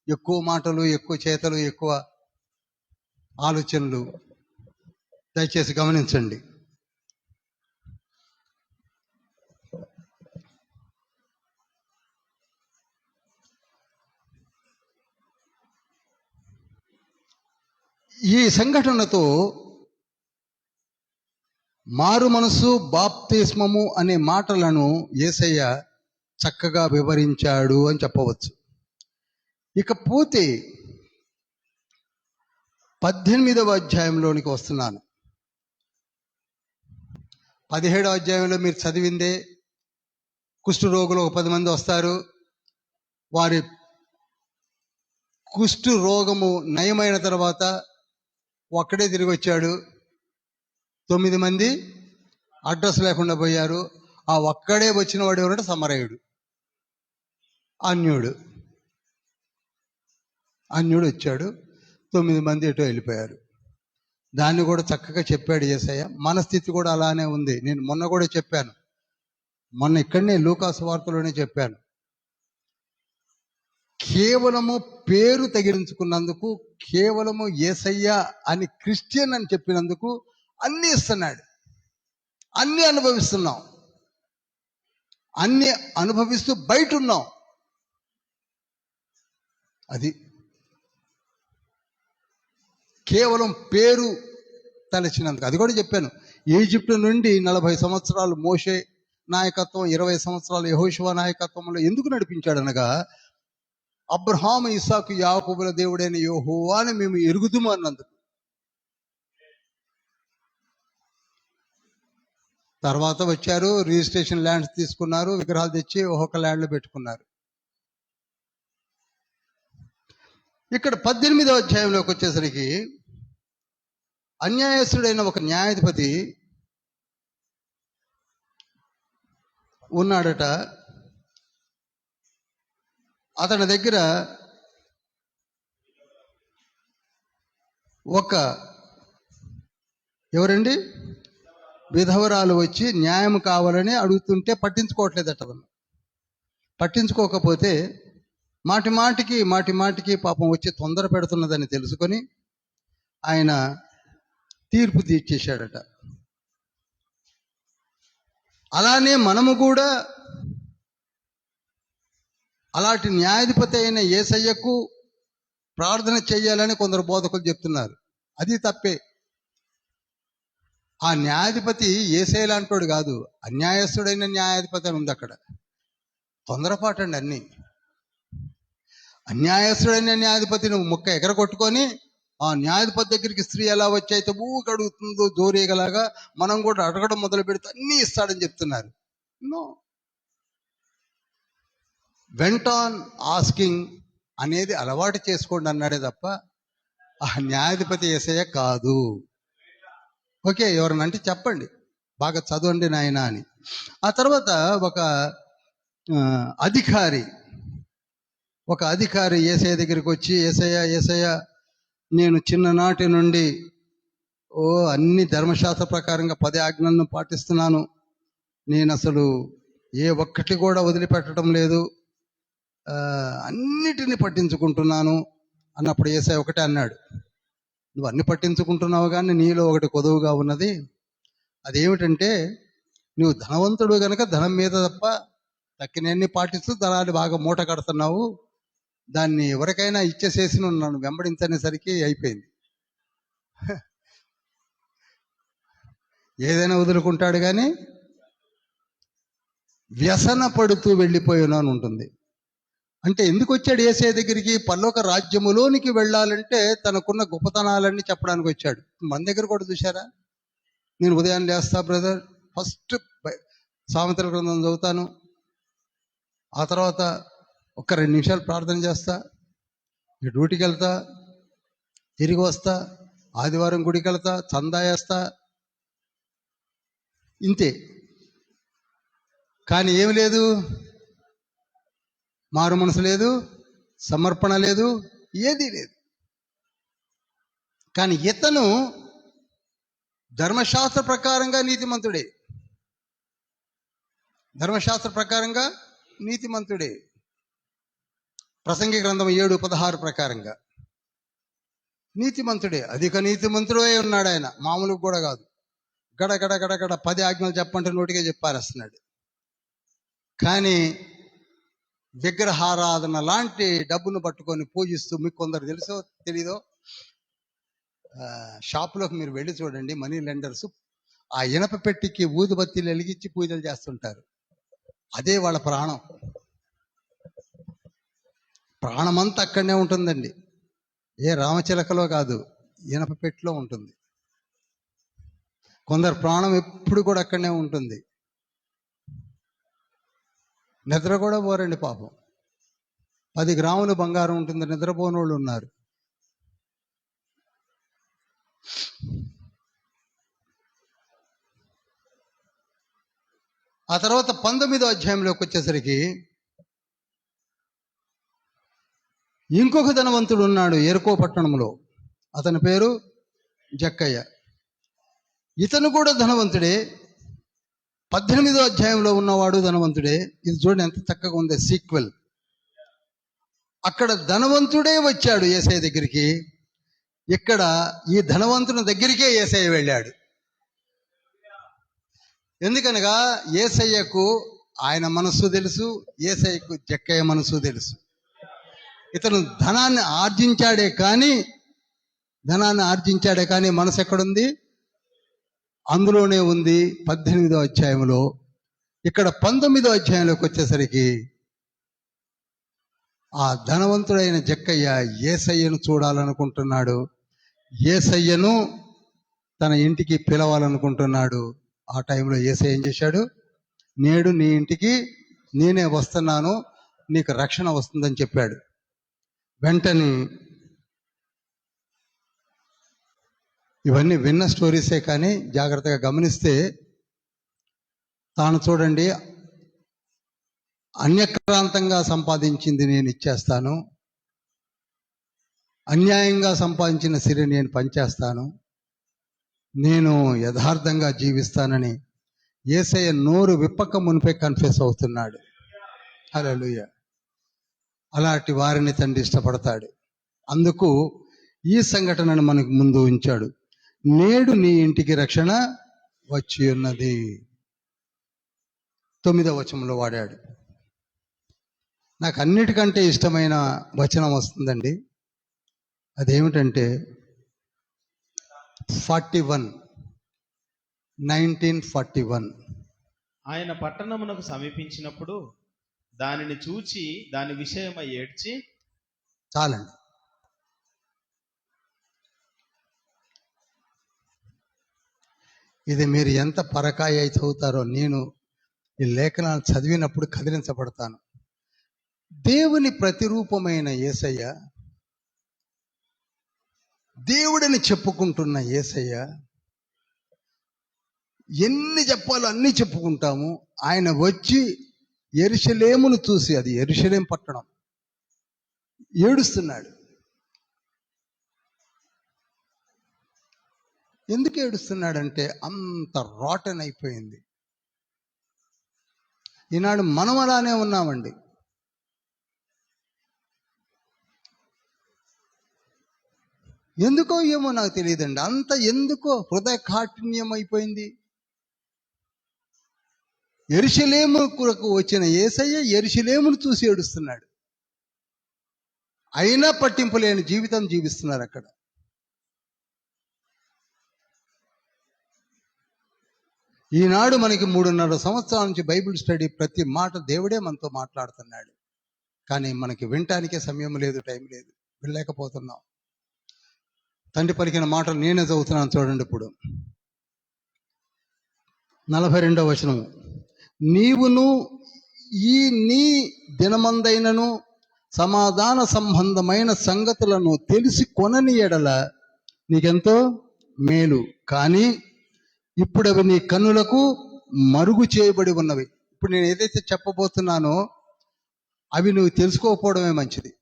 ఎక్కువ మాటలు, ఎక్కువ చేతలు, ఎక్కువ ఆలోచనలు? దయచేసి గమనించండి. ఈ సంఘటనతో మారు మనసు, బాప్తిస్మము అనే మాటలను యేసయ్య చక్కగా వివరించాడు అని చెప్పవచ్చు. ఇకపోతే 18వ అధ్యాయంలోనికి వస్తున్నాను. 17వ అధ్యాయంలో మీరు చదివిందే, కుష్టు రోగులు ఒక 10 మంది వస్తారు. వారి కుష్టు రోగము నయమైన తర్వాత ఒక్కడే తిరిగి వచ్చాడు. 9 మంది అడ్రస్ లేకుండా పోయారు. ఆ ఒక్కడే వచ్చిన వాడు ఎవరంటే సమరయుడు, అన్యుడు వచ్చాడు. 9 మంది ఎటో వెళ్ళిపోయారు. దాన్ని కూడా చక్కగా చెప్పాడు యేసయ్య. మన స్థితి కూడా అలానే ఉంది. నేను మొన్న కూడా చెప్పాను, మొన్న ఇక్కడనే లూకాసు వార్తలోనే చెప్పాను. కేవలము పేరు తగిలించుకున్నందుకు, కేవలము యేసయ్య అని క్రిస్టియన్ అని చెప్పినందుకు అన్నీ ఇస్తున్నాడు, అన్నీ అనుభవిస్తున్నాం, అన్నీ అనుభవిస్తూ బయట ఉన్నాం. అది కేవలం పేరు తలచినందుకు. అది కూడా చెప్పాను. ఈజిప్టు నుండి 40 సంవత్సరాలు మోషే నాయకత్వం, 20 సంవత్సరాలు యెహోషువ నాయకత్వంలో ఎందుకు నడిపించాడు అనగా, అబ్రహాము, ఇస్సాకు, యాకోబుల దేవుడైన యెహోవాని మేము ఎరుగుదుము అన్నందుకు. తర్వాత వచ్చారు, రిజిస్ట్రేషన్ ల్యాండ్స్ తీసుకున్నారు, విగ్రహాలు తెచ్చి ఒక్కొక్క ల్యాండ్లో పెట్టుకున్నారు. ఇక్కడ 18వ అధ్యాయంలోకి వచ్చేసరికి అన్యాయస్తుడైన ఒక న్యాయాధిపతి ఉన్నాడట. అతని దగ్గర ఒక ఎవరండి విధవరాలు వచ్చి న్యాయం కావాలని అడుగుతుంటే పట్టించుకోవట్లేదట. పట్టించుకోకపోతే మాటి మాటికి పాపం వచ్చి తొందర పెడుతున్నదని తెలుసుకొని ఆయన తీర్పు తీర్చేశాడట. అలానే మనము కూడా అలాంటి న్యాయాధిపతి అయిన యేసయ్యకు ప్రార్థన చేయాలని కొందరు బోధకులు చెప్తున్నారు. అది తప్పే. ఆ న్యాయాధిపతి యేసయ్య లాంటోడు కాదు, అన్యాయస్తుడైన న్యాయాధిపతి అని ఉంది అక్కడ. తొందరపాటండి అన్నీ. అన్యాయస్తుడైన న్యాయాధిపతి నువ్వు ముక్క ఎగరగొట్టుకొని ఆ న్యాయాధిపతి దగ్గరికి స్త్రీ ఎలా వచ్చి అయితే ఊరికి అడుగుతుందో జోరేగలాగా మనం కూడా అడగడం మొదలు పెడితే అన్నీ ఇస్తాడని చెప్తున్నారు. నో, వెంట్ ఆన్ ఆస్కింగ్ అనేది అలవాటు చేసుకోండి అన్నాడే తప్ప ఆ న్యాయాధిపతి యేసయ్య కాదు. ఓకే, ఎవరన్నా అంటే చెప్పండి, బాగా చదవండి నాయన అని. ఆ తర్వాత ఒక అధికారి యేసయ్య దగ్గరికి వచ్చి, యేసయ్య నేను చిన్ననాటి నుండి అన్ని ధర్మశాస్త్ర ప్రకారంగా 10 ఆజ్ఞలను పాటిస్తున్నాను, నేను అసలు ఏ ఒక్కటి కూడా వదిలిపెట్టడం లేదు, అన్నిటిని పట్టించుకుంటున్నాను అన్నప్పుడు యేసయ్య ఒకటే అన్నాడు, నువ్వు అన్ని పట్టించుకుంటున్నావు కానీ నీలో ఒకటి కొదువుగా ఉన్నది. అదేమిటంటే నువ్వు ధనవంతుడు గనక ధనం మీద తప్ప తక్కినన్ని పాటిస్తూ ధనాన్ని బాగా మూట కడుతున్నావు, దాన్ని ఎవరికైనా ఇచ్చేసేసి నన్ను వెంబడించనేసరికి అయిపోయింది. ఏదైనా వదులుకుంటాడు కానీ వ్యసన పడుతూ వెళ్ళిపోయాను అని ఉంటుంది. అంటే ఎందుకు వచ్చాడు యేసయ్య దగ్గరికి? పరలోక రాజ్యములోనికి వెళ్ళాలంటే తనకున్న గొప్పతనాలన్నీ చెప్పడానికి వచ్చాడు. మన దగ్గర కూడా చూసారా, నేను ఉదయాన్నే లేస్తా బ్రదర్, ఫస్ట్ సామెతల గ్రంథం చదువుతాను, ఆ తర్వాత ఒక 2 నిమిషాలు ప్రార్థన చేస్తా, డ్యూటీకి వెళ్తా, తిరిగి వస్తా, ఆదివారం గుడికి వెళ్తా, చందా వేస్తా, ఇంతే. కానీ ఏమి లేదు, మారు మనసు లేదు, సమర్పణ లేదు, ఏదీ లేదు. కానీ ఇతను ధర్మశాస్త్ర ప్రకారంగా నీతిమంతుడే, ప్రసంగి గ్రంథం 7:16 ప్రకారంగా నీతిమంతుడే, అధిక నీతిమంతుడే ఉన్నాడు ఆయన, మామూలు కూడా కాదు. గడ 10 ఆజ్ఞలు చెప్పంటే నోటిగా చెప్పారేస్తున్నాడు. కానీ విగ్రహారాధన లాంటి డబ్బును పట్టుకొని పూజిస్తూ, మీకు కొందరు తెలుసో తెలీదో, షాపులోకి మీరు వెళ్ళి చూడండి, మనీ లెండర్స్ ఆ ఇనప పెట్టికి ఊదుబత్తీలు వెలిగించి పూజలు చేస్తుంటారు. అదే వాళ్ళ ప్రాణమంతా అక్కడనే ఉంటుందండి. ఏ రామచిలకలో కాదు, ఇనప పెట్టిలో ఉంటుంది. కొందరు ప్రాణం ఎప్పుడు కూడా అక్కడనే ఉంటుంది. నిద్ర కూడా పోరండి పాపం. 10 గ్రాములు బంగారం ఉంటుంది, నిద్రపోని వాళ్ళు ఉన్నారు. ఆ తర్వాత 19వ అధ్యాయంలోకి వచ్చేసరికి ఇంకొక ధనవంతుడు ఉన్నాడు ఎరుకో పట్టణంలో, అతని పేరు జక్కయ్య. ఇతను కూడా ధనవంతుడే, 18వ అధ్యాయంలో ఉన్నవాడు ధనవంతుడే. ఇది చూడండి ఎంత చక్కగా ఉంది సీక్వెల్. అక్కడ ధనవంతుడే వచ్చాడు యేసయ్య దగ్గరికి, ఇక్కడ ఈ ధనవంతుని దగ్గరికే యేసయ్య వెళ్ళాడు. ఎందుకనగా యేసయ్యకు ఆయన మనస్సు తెలుసు, యేసయ్యకు జక్కయ్య మనస్సు తెలుసు. ఇతను ధనాన్ని ఆర్జించాడే కానీ మనసు ఎక్కడుంది? అందులోనే ఉంది 18వ అధ్యాయంలో. ఇక్కడ 19వ అధ్యాయంలోకి వచ్చేసరికి ఆ ధనవంతుడైన జక్కయ్య యేసయ్యను చూడాలనుకుంటున్నాడు, యేసయ్యను తన ఇంటికి పిలవాలనుకుంటున్నాడు. ఆ టైంలో యేసయ్య ఏం చేశాడు? నేడు నీ ఇంటికి నేనే వస్తున్నాను, నీకు రక్షణ వస్తుందని చెప్పాడు. వెంటనే ఇవన్నీ విన్న స్టోరీసే, కానీ జాగ్రత్తగా గమనిస్తే తాను చూడండి, అన్యక్రాంతంగా సంపాదించింది నేను ఇచ్చేస్తాను, అన్యాయంగా సంపాదించిన సిరి నేను పంచేస్తాను, నేను యథార్థంగా జీవిస్తానని యేసయ్య నోరు విప్పక మునిపే కన్ఫెస్ అవుతున్నాడు. హల్లెలూయా. అలాంటి వారిని తండ్రి ఇష్టపడతాడు. అందుకు ఈ సంఘటనను మనకు ముందు ఉంచాడు. నేడు నీ ఇంటికి రక్షణ వచ్చి ఉన్నది. 9వ వచనంలో వాడాడు. నాకు అన్నిటికంటే ఇష్టమైన వచనం వస్తుందండి. అదేమిటంటే 1941 ఆయన పట్టణమునకు సమీపించినప్పుడు దానిని చూచి దాని విషయమై ఏడ్చి, చాలండి, ఇది మీరు ఎంత పరకాయ చదువుతారో, నేను ఈ లేఖనాలు చదివినప్పుడు కదిలించబడతాను. దేవుని ప్రతిరూపమైన యేసయ్య, దేవుడని చెప్పుకుంటున్న యేసయ్య, ఎన్ని చెప్పాలో అన్ని చెప్పుకుంటాము. ఆయన వచ్చి యెరూషలేమును చూసి, అది యెరూషలేం పట్టణం, ఏడుస్తున్నాడు. ఎందుకు ఏడుస్తున్నాడంటే అంత రాటన్ అయిపోయింది. ఈనాడు మనం అలానే ఉన్నామండి. ఎందుకో ఏమో నాకు తెలియదండి, అంత ఎందుకో హృదయ కాఠిన్యం అయిపోయింది. యెరూషలేముకు వచ్చిన యేసయ్య యెరూషలేమును చూసి ఏడుస్తున్నాడు. అయినా పట్టింపు లేని జీవితం జీవిస్తున్నారు అక్కడ. ఈనాడు మనకి 3.5 సంవత్సరాల నుంచి బైబిల్ స్టడీ, ప్రతి మాట దేవుడే మనతో మాట్లాడుతున్నాడు. కానీ మనకి వినటానికే సమయం లేదు, టైం లేదు, వినలేకపోతున్నాం. తండ్రి పలికిన మాటలు నేనే చదువుతున్నాను చూడండి. ఇప్పుడు 42వ వచనము, నీవును ఈ నీ దినమందైనను సమాధాన సంబంధమైన సంగతులను తెలిసి కొనని ఎడల నీకెంతో మేలు. కానీ ఇప్పుడు అవి నీ కన్నులకు మరుగు చేయబడి ఉన్నవి. ఇప్పుడు నేను ఏదైతే చెప్పబోతున్నానో అవి నువ్వు తెలుసుకోకపోవడమే మంచిది.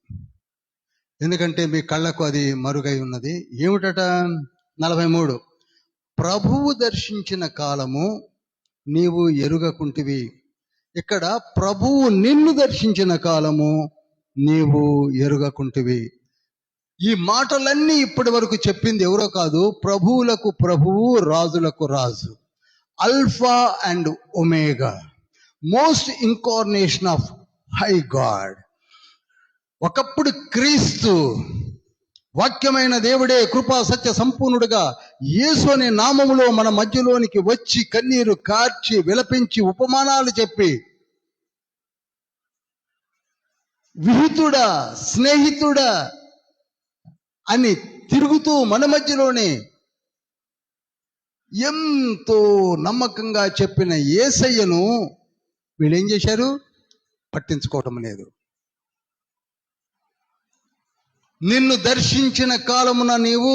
ఎందుకంటే మీ కళ్ళకు అది మరుగై ఉన్నది. ఏమిటట? 43, ప్రభువు దర్శించిన కాలము నీవు ఎరుగకుంటివి. ఇక్కడ ప్రభువు నిన్ను దర్శించిన కాలము నీవు ఎరుగకుంటివి. ఈ మాటలన్నీ ఇప్పటి వరకు చెప్పింది ఎవరో కాదు, ప్రభువులకు ప్రభువు, రాజులకు రాజు, alpha and omega, most incarnation of high God. ఒకప్పుడు క్రీస్తు వాక్యమైన దేవుడే కృపా సత్య సంపూర్ణుడుగా యేసు అనే నామములో మన మధ్యలోనికి వచ్చి కన్నీరు కార్చి విలపించి ఉపమానాలు చెప్పి విహితుడా, స్నేహితుడా అని తిరుగుతూ మన మధ్యలోనే ఎంతో నమ్మకంగా చెప్పిన యేసయ్యను వీళ్ళేం చేశారు? పట్టించుకోవటం లేదు. నిన్ను దర్శించిన కాలమున నీవు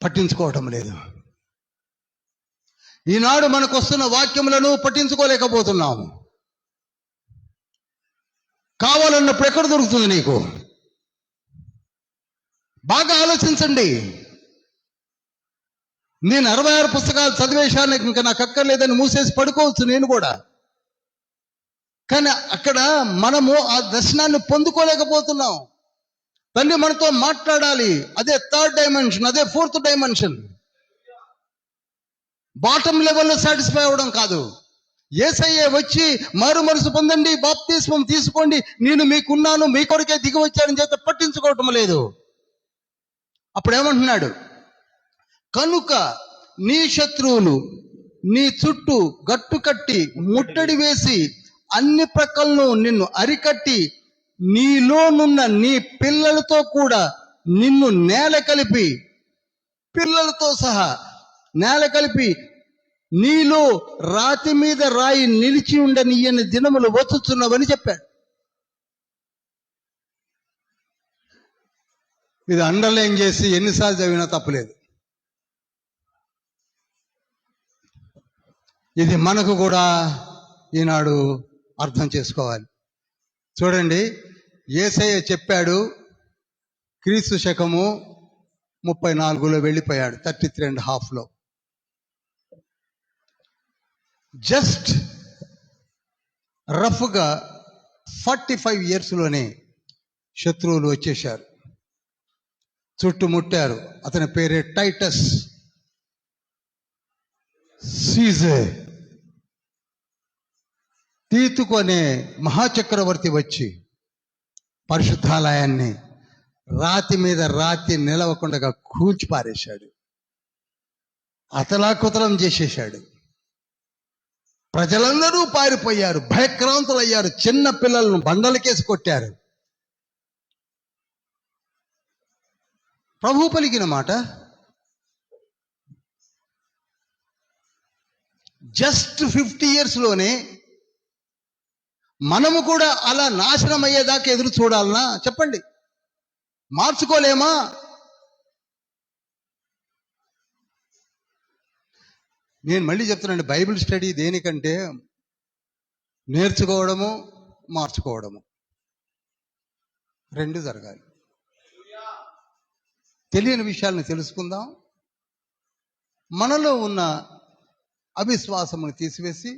పట్టించుకోవటం లేదు. ఈనాడు మనకు వస్తున్న వాక్యములను పట్టించుకోలేకపోతున్నాము. కావాలన్నప్పుడు ఎక్కడ దొరుకుతుంది నీకు? బాగా ఆలోచించండి. నేను 66 పుస్తకాలు చదివేశాను, ఇంకా నాకు అక్కర్లేదని మూసేసి పడుకోవచ్చు నేను కూడా. కానీ అక్కడ మనము ఆ దర్శనాన్ని పొందుకోలేకపోతున్నాం. తండ్రి మనతో మాట్లాడాలి. అదే 3rd డైమెన్షన్, అదే 4th డైమెన్షన్. బాటమ్ లెవెల్లో సాటిస్ఫై అవ్వడం కాదు. యేసయ్య వచ్చి మారు మనసు పొందండి, బాప్తిస్మం తీసుకోండి, నేను మీకున్నాను, మీ కొరకే దిగి వచ్చారని చేత పట్టించుకోవటం లేదు. అప్పుడు ఏమంటున్నాడు? కనుక నీ శత్రువులు నీ చుట్టూ గట్టు కట్టి ముట్టడి వేసి అన్ని ప్రక్కలను నిన్ను అరికట్టి నీలోనున్న నీ పిల్లలతో కూడా నిన్ను నేల కలిపి, పిల్లలతో సహా నేల కలిపి నీలో రాతి మీద రాయి నిలిచి ఉండనియని దినములు వచ్చుచున్నవని చెప్పాడు. ఇది అండర్లైన్ చేసి ఎన్నిసార్లు చదివినా తప్పలేదు. ఇది మనకు కూడా ఈనాడు అర్థం చేసుకోవాలి. చూడండి, యేసయ్య చెప్పాడు, క్రీస్తు శకము 34లో వెళ్ళిపోయాడు, 33.5లో. జస్ట్ రఫ్గా 45 ఇయర్స్లోనే శత్రువులు వచ్చేశారు, చుట్టుముట్టారు. అతని పేరే టైటస్ సీజర్. తీతుకు అనే మహాచక్రవర్తి వచ్చి పరిశుద్ధాలయాన్ని రాతి మీద రాతి నిలవకుండా కూల్చి పారేశాడు, అతలాకుతలం చేసేశాడు. ప్రజలందరూ పారిపోయారు, భయక్రాంతులయ్యారు, చిన్న పిల్లలను బండలకేసి కొట్టారు. ప్రభు పలికిన మాట, జస్ట్ 50 ఇయర్స్లోనే మనము కూడా అలా నాశనం అయ్యేదాకా ఎదురు చూడాలనా? చెప్పండి. మార్చుకోలేమా? నేను మళ్ళీ చెప్తున్నానండి, బైబిల్ స్టడీ దేనికంటే నేర్చుకోవడము, మార్చుకోవడము రెండు జరగాలి. తెలియని విషయాలను తెలుసుకుందాం, మనలో ఉన్న అవిశ్వాసమును తీసివేసి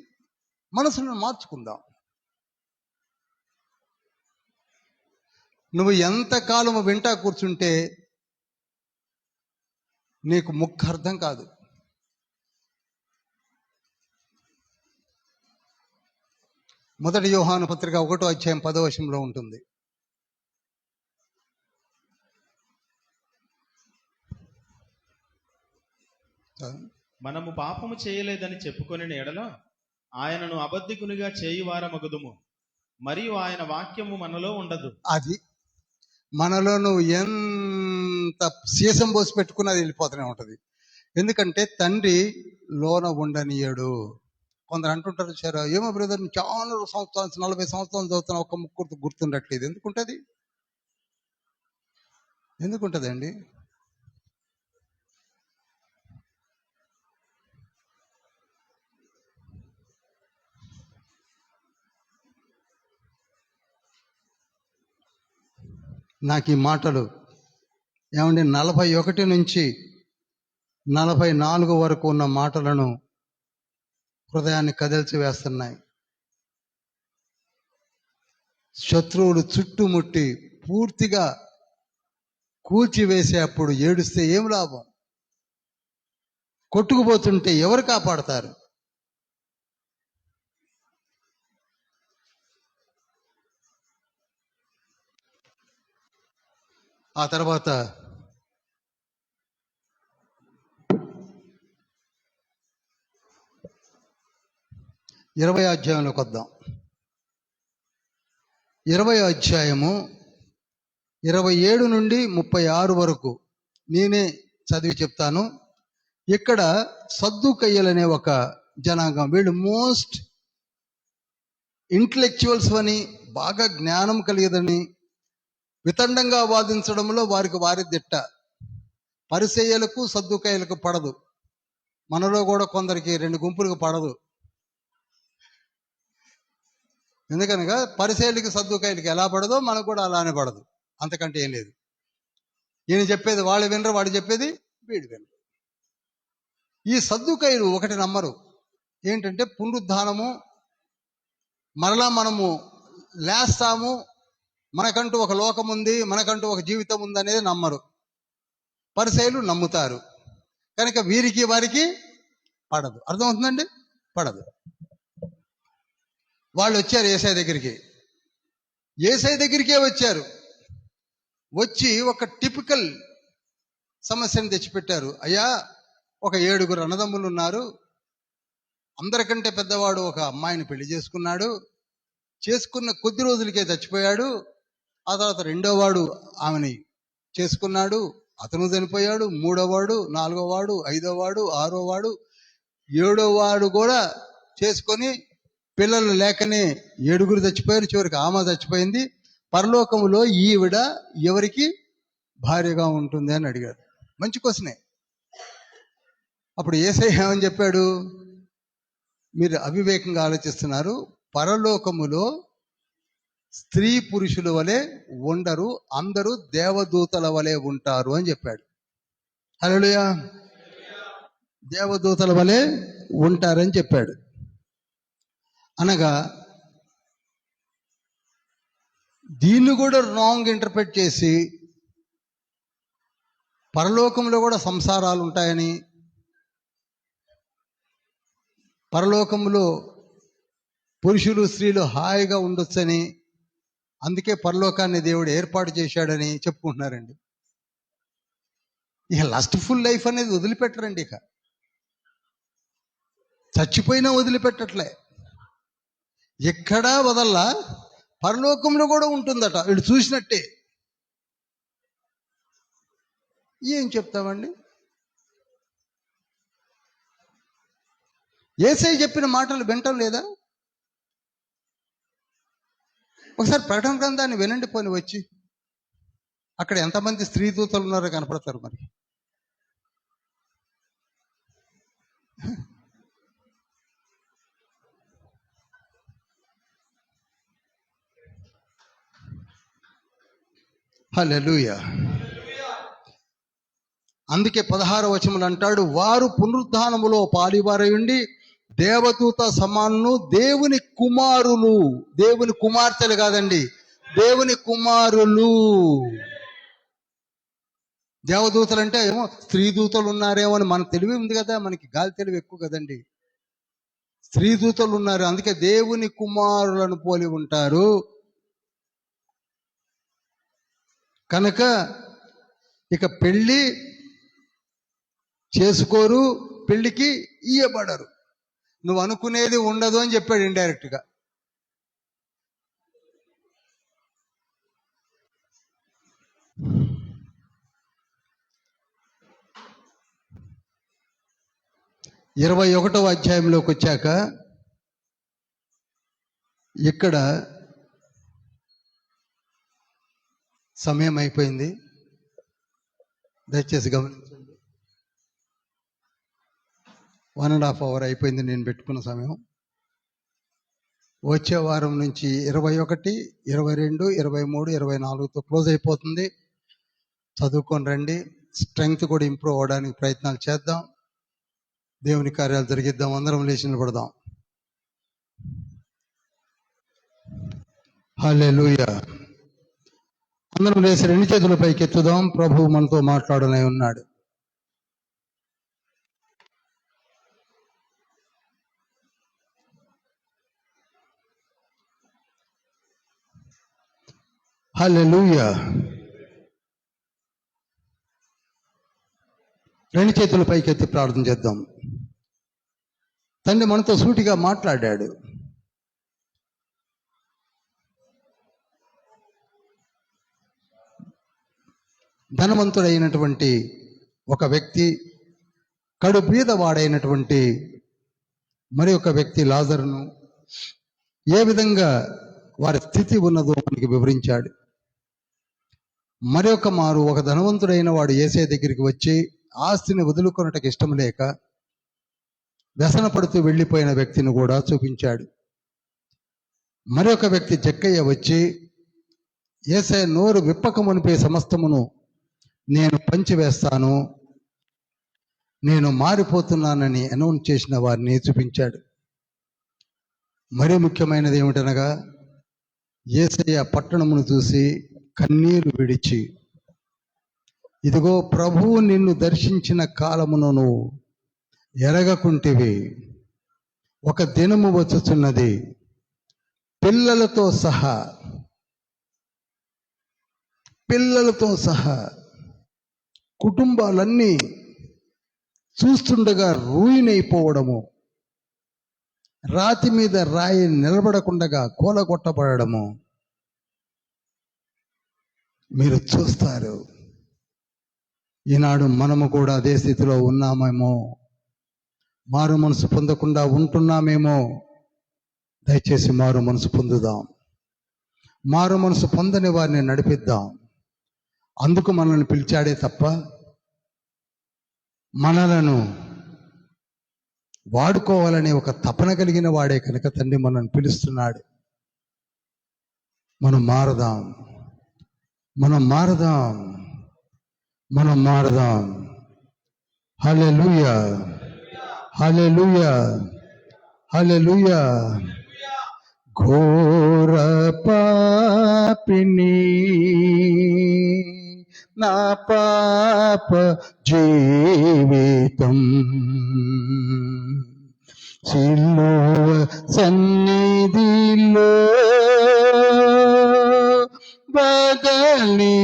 మనసును మార్చుకుందాం. నువ్వు ఎంతకాలము వింటా కూర్చుంటే నీకు ముక్క అర్థం కాదు. మొదటి యోహాను పత్రిక 1వ అధ్యాయం 10వ వచనంలో ఉంటుంది. మనము పాపము చేయలేదని చెప్పుకొనిన ఎడల ఆయనను అబద్ధికునిగా చేయువారమగుదుము, మరియు ఆయన వాక్యము మనలో ఉండదు. అది మనలో నువ్వు ఎంత సీసం పోసి పెట్టుకున్నది వెళ్ళిపోతూనే ఉంటుంది. ఎందుకంటే తండ్రి లోన ఉండనీయడు. కొందరు అంటుంటారు, సార్ ఏమో బ్రదర్ చాలా సంవత్సరాలు 40 సంవత్సరాలు చదువుతున్నా ఒక్క ముక్కు గుర్తుండట్లేదు. ఎందుకుంటుంది అండి? నాకు ఈ మాటలు ఏమండి 41 నుంచి 44 వరకు ఉన్న మాటలను హృదయాన్ని కదిల్చి వేస్తున్నాయి. శత్రువులు చుట్టుముట్టి పూర్తిగా కూల్చివేసే అప్పుడు ఏడుస్తే ఏం లాభం? కొట్టుకుపోతుంటే ఎవరు కాపాడతారు? ఆ తర్వాత 20వ అధ్యాయంలోకి వద్దాం. 20వ అధ్యాయము 27 నుండి 36 వరకు నేనే చదివి చెప్తాను. ఇక్కడ సద్దూకయ్యలనే ఒక జనాంగం, వీళ్ళు మోస్ట్ ఇంటలెక్చువల్స్ అని, బాగా జ్ఞానం కలిగదని వితండంగా వాదించడంలో వారి దిట్ట. పరిసయ్యులకు సద్దూకయ్యులకు పడదు. మనలో కూడా కొందరికి 2 గుంపులకు పడదు. ఎందుకనగా పరిసయ్యులకి సద్దూకయ్యులకి ఎలా పడదో మనకు కూడా అలానే పడదు. అంతకంటే ఏం లేదు. ఈయన చెప్పేది వాళ్ళు వినరు, వాడు చెప్పేది వీడు వినరు. ఈ సద్దూకయ్యులు ఒకటి నమ్మరు, ఏంటంటే పునరుద్ధానము, మరలా మనము లేస్తాము, మనకంటూ ఒక లోకం ఉంది, మనకంటూ ఒక జీవితం ఉంది అనేది నమ్మరు. పరిసయ్యులు నమ్ముతారు. కనుక వీరికి వారికి పడదు. అర్థమవుతుందండి? పడదు. వాళ్ళు వచ్చారు యేసయ్య దగ్గరికి. యేసయ్య దగ్గరికే వచ్చారు. వచ్చి ఒక టిపికల్ సమస్యను తెచ్చిపెట్టారు. అయ్యా, ఒక 7 అన్నదమ్ములు ఉన్నారు. అందరికంటే పెద్దవాడు ఒక అమ్మాయిని పెళ్లి చేసుకున్నాడు. చేసుకున్న కొద్ది రోజులకే చచ్చిపోయాడు. ఆ తర్వాత 2వ వాడు ఆమెని చేసుకున్నాడు, అతను చనిపోయాడు. 3వ వాడు, 4వ వాడు, 5వ వాడు, 6వ వాడు, 7వ వాడు కూడా చేసుకొని పిల్లలు లేకనే 7 చచ్చిపోయారు. చివరికి ఆమె చచ్చిపోయింది. పరలోకములో ఈవిడ ఎవరికి భార్యగా ఉంటుంది అని అడిగాడు. మంచి క్వశ్చనే. అప్పుడు యేసయ్య ఏమని చెప్పాడు? మీరు అవివేకంగా ఆలోచిస్తున్నారు. పరలోకములో స్త్రీ పురుషుల వలె ఉండరు, అందరూ దేవదూతల వలె ఉంటారు అని చెప్పాడు. హల్లెలూయా. దేవదూతల వలె ఉంటారని చెప్పాడు. అనగా దీన్ని కూడా రాంగ్ ఇంటర్ప్రెట్ చేసి పరలోకంలో కూడా సంసారాలు ఉంటాయని, పరలోకంలో పురుషులు స్త్రీలు హాయిగా ఉండొచ్చని, అందుకే పరలోకాన్ని దేవుడు ఏర్పాటు చేశాడని చెప్పుకుంటున్నారండి. ఇక లస్ట్ఫుల్ లైఫ్ అనేది వదిలిపెట్టరండి. ఇక చచ్చిపోయినా వదిలిపెట్టట్లే. ఎక్కడా వదల్లా, పరలోకంలో కూడా ఉంటుందట. వీళ్ళు చూసినట్టే. ఏం చెప్తామండి? యేసయ్య చెప్పిన మాటలు వింటం లేదా? ఒకసారి ప్రకటన గ్రంథాన్ని వినండి పోని వచ్చి. అక్కడ ఎంతమంది స్త్రీ దూతలు ఉన్నారో కనపడతారు మరి. హల్లెలూయా. అందుకే 16వ వచనములు అంటాడు, వారు పునరుద్ధానములో పాలివారై ఉండి దేవదూత సమానులు, దేవుని కుమారులు. దేవుని కుమార్తెలు కాదండి, దేవుని కుమారులు. దేవదూతలు అంటే ఏమో స్త్రీ దూతలు ఉన్నారేమో అని మన తెలివి ఉంది కదా, మనకి గాలి తెలివి ఎక్కువ కదండి. స్త్రీ దూతలు ఉన్నారు, అందుకే దేవుని కుమారులను పోలి ఉంటారు. కనుక ఇక పెళ్ళి చేసుకోరు, పెళ్లికి ఇయ్యబడరు. నువ్వు అనుకునేది ఉండదు అని చెప్పాడు ఇండైరెక్ట్గా. ఇరవై 21వ అధ్యాయంలోకి వచ్చాక ఇక్కడ సమయం అయిపోయింది, దయచేసి గమనించండి. 1.5 అవర్ అయిపోయింది నేను పెట్టుకున్న సమయం. వచ్చే వారం నుంచి 21, 22, 23, 24తో క్లోజ్ అయిపోతుంది. చదువుకొని రండి. స్ట్రెంగ్త్ కూడా ఇంప్రూవ్ అవ్వడానికి ప్రయత్నాలు చేద్దాం. దేవుని కార్యాలు జరిగిద్దాం. అందరం లేచి నిలబడదాం. హల్లెలూయా. అందరం లేచి 2 చేతుల పైకి ఎత్తుదాం. ప్రభువు మనతో మాట్లాడనే ఉన్నాడు. హల్లెలూయా. 2 చేతుల పైకి ఎత్తి ప్రార్థన చేద్దాం. తండ్రి మనతో సూటిగా మాట్లాడాడు. ధనవంతుడైనటువంటి ఒక వ్యక్తి, కడు బీదవాడైనటువంటి మరి ఒక వ్యక్తి లాజరును ఏ విధంగా వారి స్థితి ఉన్నదో మనకి వివరించాడు. మరి ఒక మారు ఒక ధనవంతుడైన వాడు యేసయ్య దగ్గరికి వచ్చి ఆస్తిని వదులుకొనటకు ఇష్టం లేక వ్యసన పడుతూ వెళ్ళిపోయిన వ్యక్తిని కూడా చూపించాడు. మరి ఒక వ్యక్తి జక్కయ్య వచ్చి యేసయ్య నోరు విప్పకమునిపే సమస్తమును నేను పంచివేస్తాను, నేను మారిపోతున్నానని అనౌన్స్ చేసిన వారిని చూపించాడు. మరీ ముఖ్యమైనది ఏమిటనగా యేసయ్య పట్టణమును చూసి కన్నీరు విడిచి, ఇదిగో ప్రభువు నిన్ను దర్శించిన కాలమును నువ్వు ఎరగకుంటివి, ఒక దినము వచ్చుచున్నది, పిల్లలతో సహా కుటుంబాలన్నీ చూస్తుండగా రూయినైపోవడము, రాతి మీద రాయి నిలబడకుండగా కూలగొట్టబడము మీరు చూస్తారు. ఈనాడు మనము కూడా అదే స్థితిలో ఉన్నామేమో, మారు మనసు పొందకుండా ఉంటున్నామేమో. దయచేసి మారు మనసు పొందుదాం. మారు మనసు పొందని వారిని నడిపిద్దాం. అందుకు మనల్ని పిలిచాడే తప్ప మనలను వాడుకోవాలనే ఒక తపన కలిగిన వాడే కనుక తండ్రి మనల్ని పిలుస్తున్నాడు. మనం మారదాం. హల్లెలూయా, హల్లెలూయా, హల్లెలూయా. ఘోర పాపిని నా పాప జీవితం సిలువ సన్నిధిలో బదలి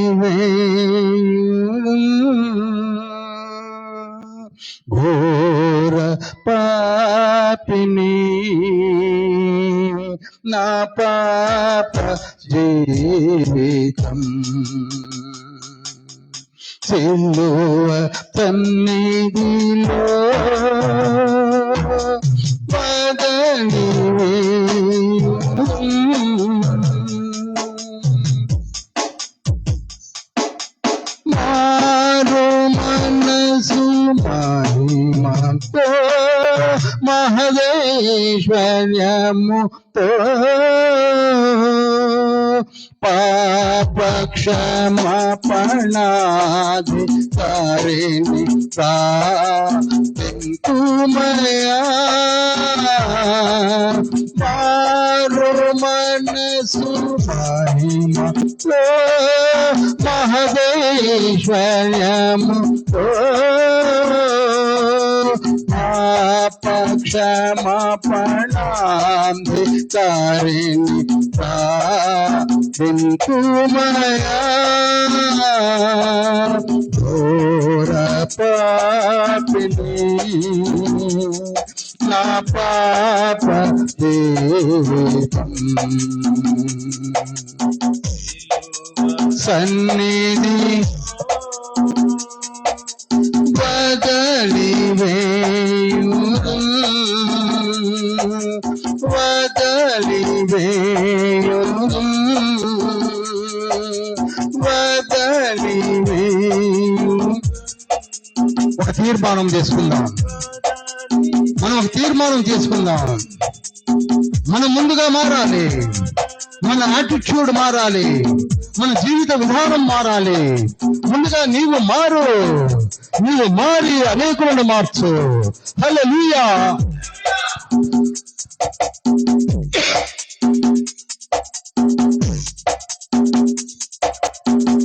ఘోర పాపిని నా పాప జీవితం సిలువ సన్నిధిలో బదలి మహదైశ్వర్యముతో పాప క్షమాపణాధికారిణి ప్రార్థింతుమయా మారు మనసు మహిమతో మహదైశ్వర్యముతో పాప క్షమాపణాధికారిణి ప్రార్థింతుమయా ఘోర పాపిని నా పాప దేవం సన్నిధి వదలి వేయుదు వదలి వేయుదు వదలి వేయుదు. ఒక తీర్మానం చేసుకుందాం. మనం ఒక తీర్మానం చేసుకుందాం. మనం ముందుగా మారాలి. మన యాటిట్యూడ్ మారాలి. మన జీవిత విధానం మారాలి. ముందుగా నీవు మారు. నీవు మారి అనేకులను మార్చు. హల్లెలూయా.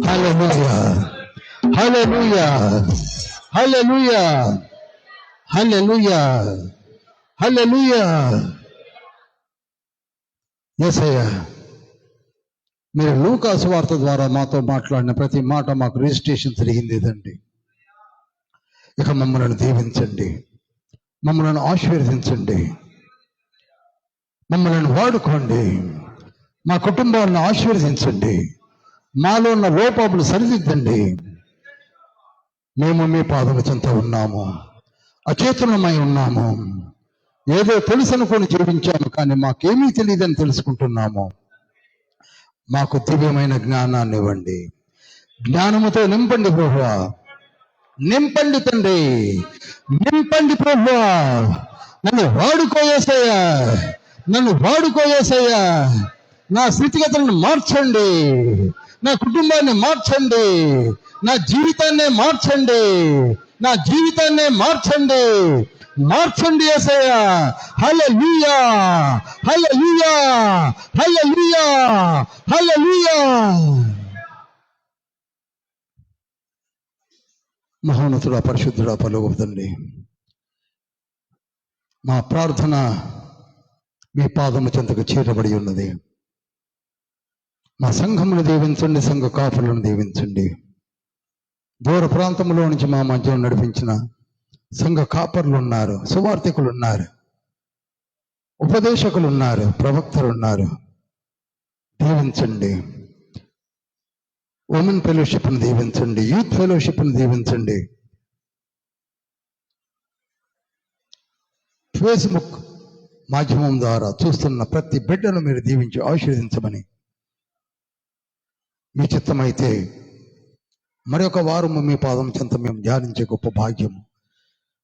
హల్లెలూయా. హల్లెలూయా. హల్లెలూయా. హల్లెలూయా. హల్లెలూయా. యేసయ్యా, మీరు లూకా సువార్త ద్వారా మాతో మాట్లాడిన ప్రతి మాట మాకు రిజిస్ట్రేషన్ జరిగింది తండ్రి. ఇక మమ్మల్ని దీవించండి, మమ్మల్ని ఆశీర్వదించండి, మమ్మల్ని వాడుకోండి, మా కుటుంబాలను ఆశీర్వదించండి, మాలో ఉన్న లోపాలు సరిదిద్దండి. మేము మీ పాదముల చెంత ఉన్నాము, అచేతనమై ఉన్నాము. ఏదో తెలుసు అనుకొని జీవించాము, కానీ మాకేమీ తెలియదని తెలుసుకుంటున్నాము. మాకు దివ్యమైన జ్ఞానాన్ని ఇవ్వండి. జ్ఞానముతో నింపండి ప్రభువా, నింపండి తండ్రి, నింపండి ప్రభువా. నన్ను వాడుకోయేసయ్యా, నన్ను వాడుకోయేసయ్యా. నా స్థితిగతులను మార్చండి, నా కుటుంబాన్ని మార్చండి, నా జీవితాన్నే మార్చండి, నా జీవితాన్నే మార్చండి. మార్చండి యేసయ్యా. హల్లెలూయా. హల్లెలూయా. హల్లెలూయా. హల్లెలూయా. మహోన్నతుడా, పరిశుద్ధుడా, పరలోకపు తండ్రి, మా ప్రార్థన మీ పాదము చెంతకు చేరబడి ఉన్నది. మా సంఘమును దీవించండి, సంఘ కాపులను దీవించండి. దూర ప్రాంతంలో నుంచి మా మధ్యలో నడిపించిన సంఘ కాపర్లు ఉన్నారు, సువార్థికులు ఉన్నారు, ఉపదేశకులు ఉన్నారు, ప్రవక్తలు ఉన్నారు. దీవించండి. ఉమెన్ ఫెలోషిప్ను దీవించండి, యూత్ ఫెలోషిప్ను దీవించండి. ఫేస్బుక్ మాధ్యమం ద్వారా చూస్తున్న ప్రతి బిడ్డను మీరు దీవించి ఆశీర్వదించమని మీ చిత్తమైతే మరొక వారము మీ పాదం చెంత మేము ధ్యానించే గొప్ప భాగ్యము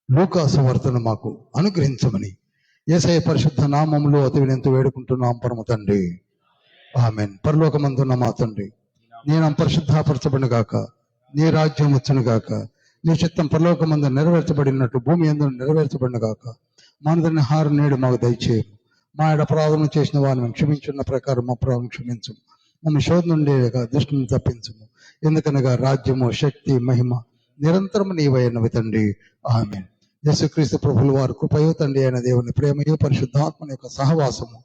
లూకా సువార్తను మాకు అనుగ్రహించమని యేసయ్య పరిశుద్ధ నామములో అతి వినయంతో వేడుకుంటున్నాం పరమ తండ్రి. ఆమేన్. పరలోకమందున్న మా తండ్రి, నీ నామం పరిశుద్ధపరచబడును గాక, నీ రాజ్యం వచ్చును గాక, నీ చిత్తం పరలోకమందు నెరవేర్చబడినట్టు భూమి యందు నెరవేర్చబడును గాక. మానవుని ఆహారం నేడు మాకు దయచేయము. మా ఎడ అపరాధం చేసిన వారిని మేము క్షమించున్న ప్రకారం మా అపరాధం క్షమించము. మమ్మల్ని శోధన నుండి దృష్టిని తప్పించము. ఎందుకనగా రాజ్యము, శక్తి, మహిమ నిరంతరము నీవైనవి తండ్రి. ఆమేన్. యేసుక్రీస్తు ప్రభువుల వారు కృపయో తండ్రి అయిన దేవుని ప్రేమయో పరిశుద్ధాత్మని యొక్క సహవాసము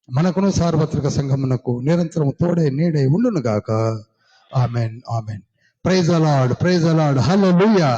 మనకును సార్వత్రిక సంఘమునకు నిరంతరము తోడే నీడై ఉండును గాక. ఆమేన్. ఆమేన్. Praise the Lord. Praise the Lord. Hallelujah.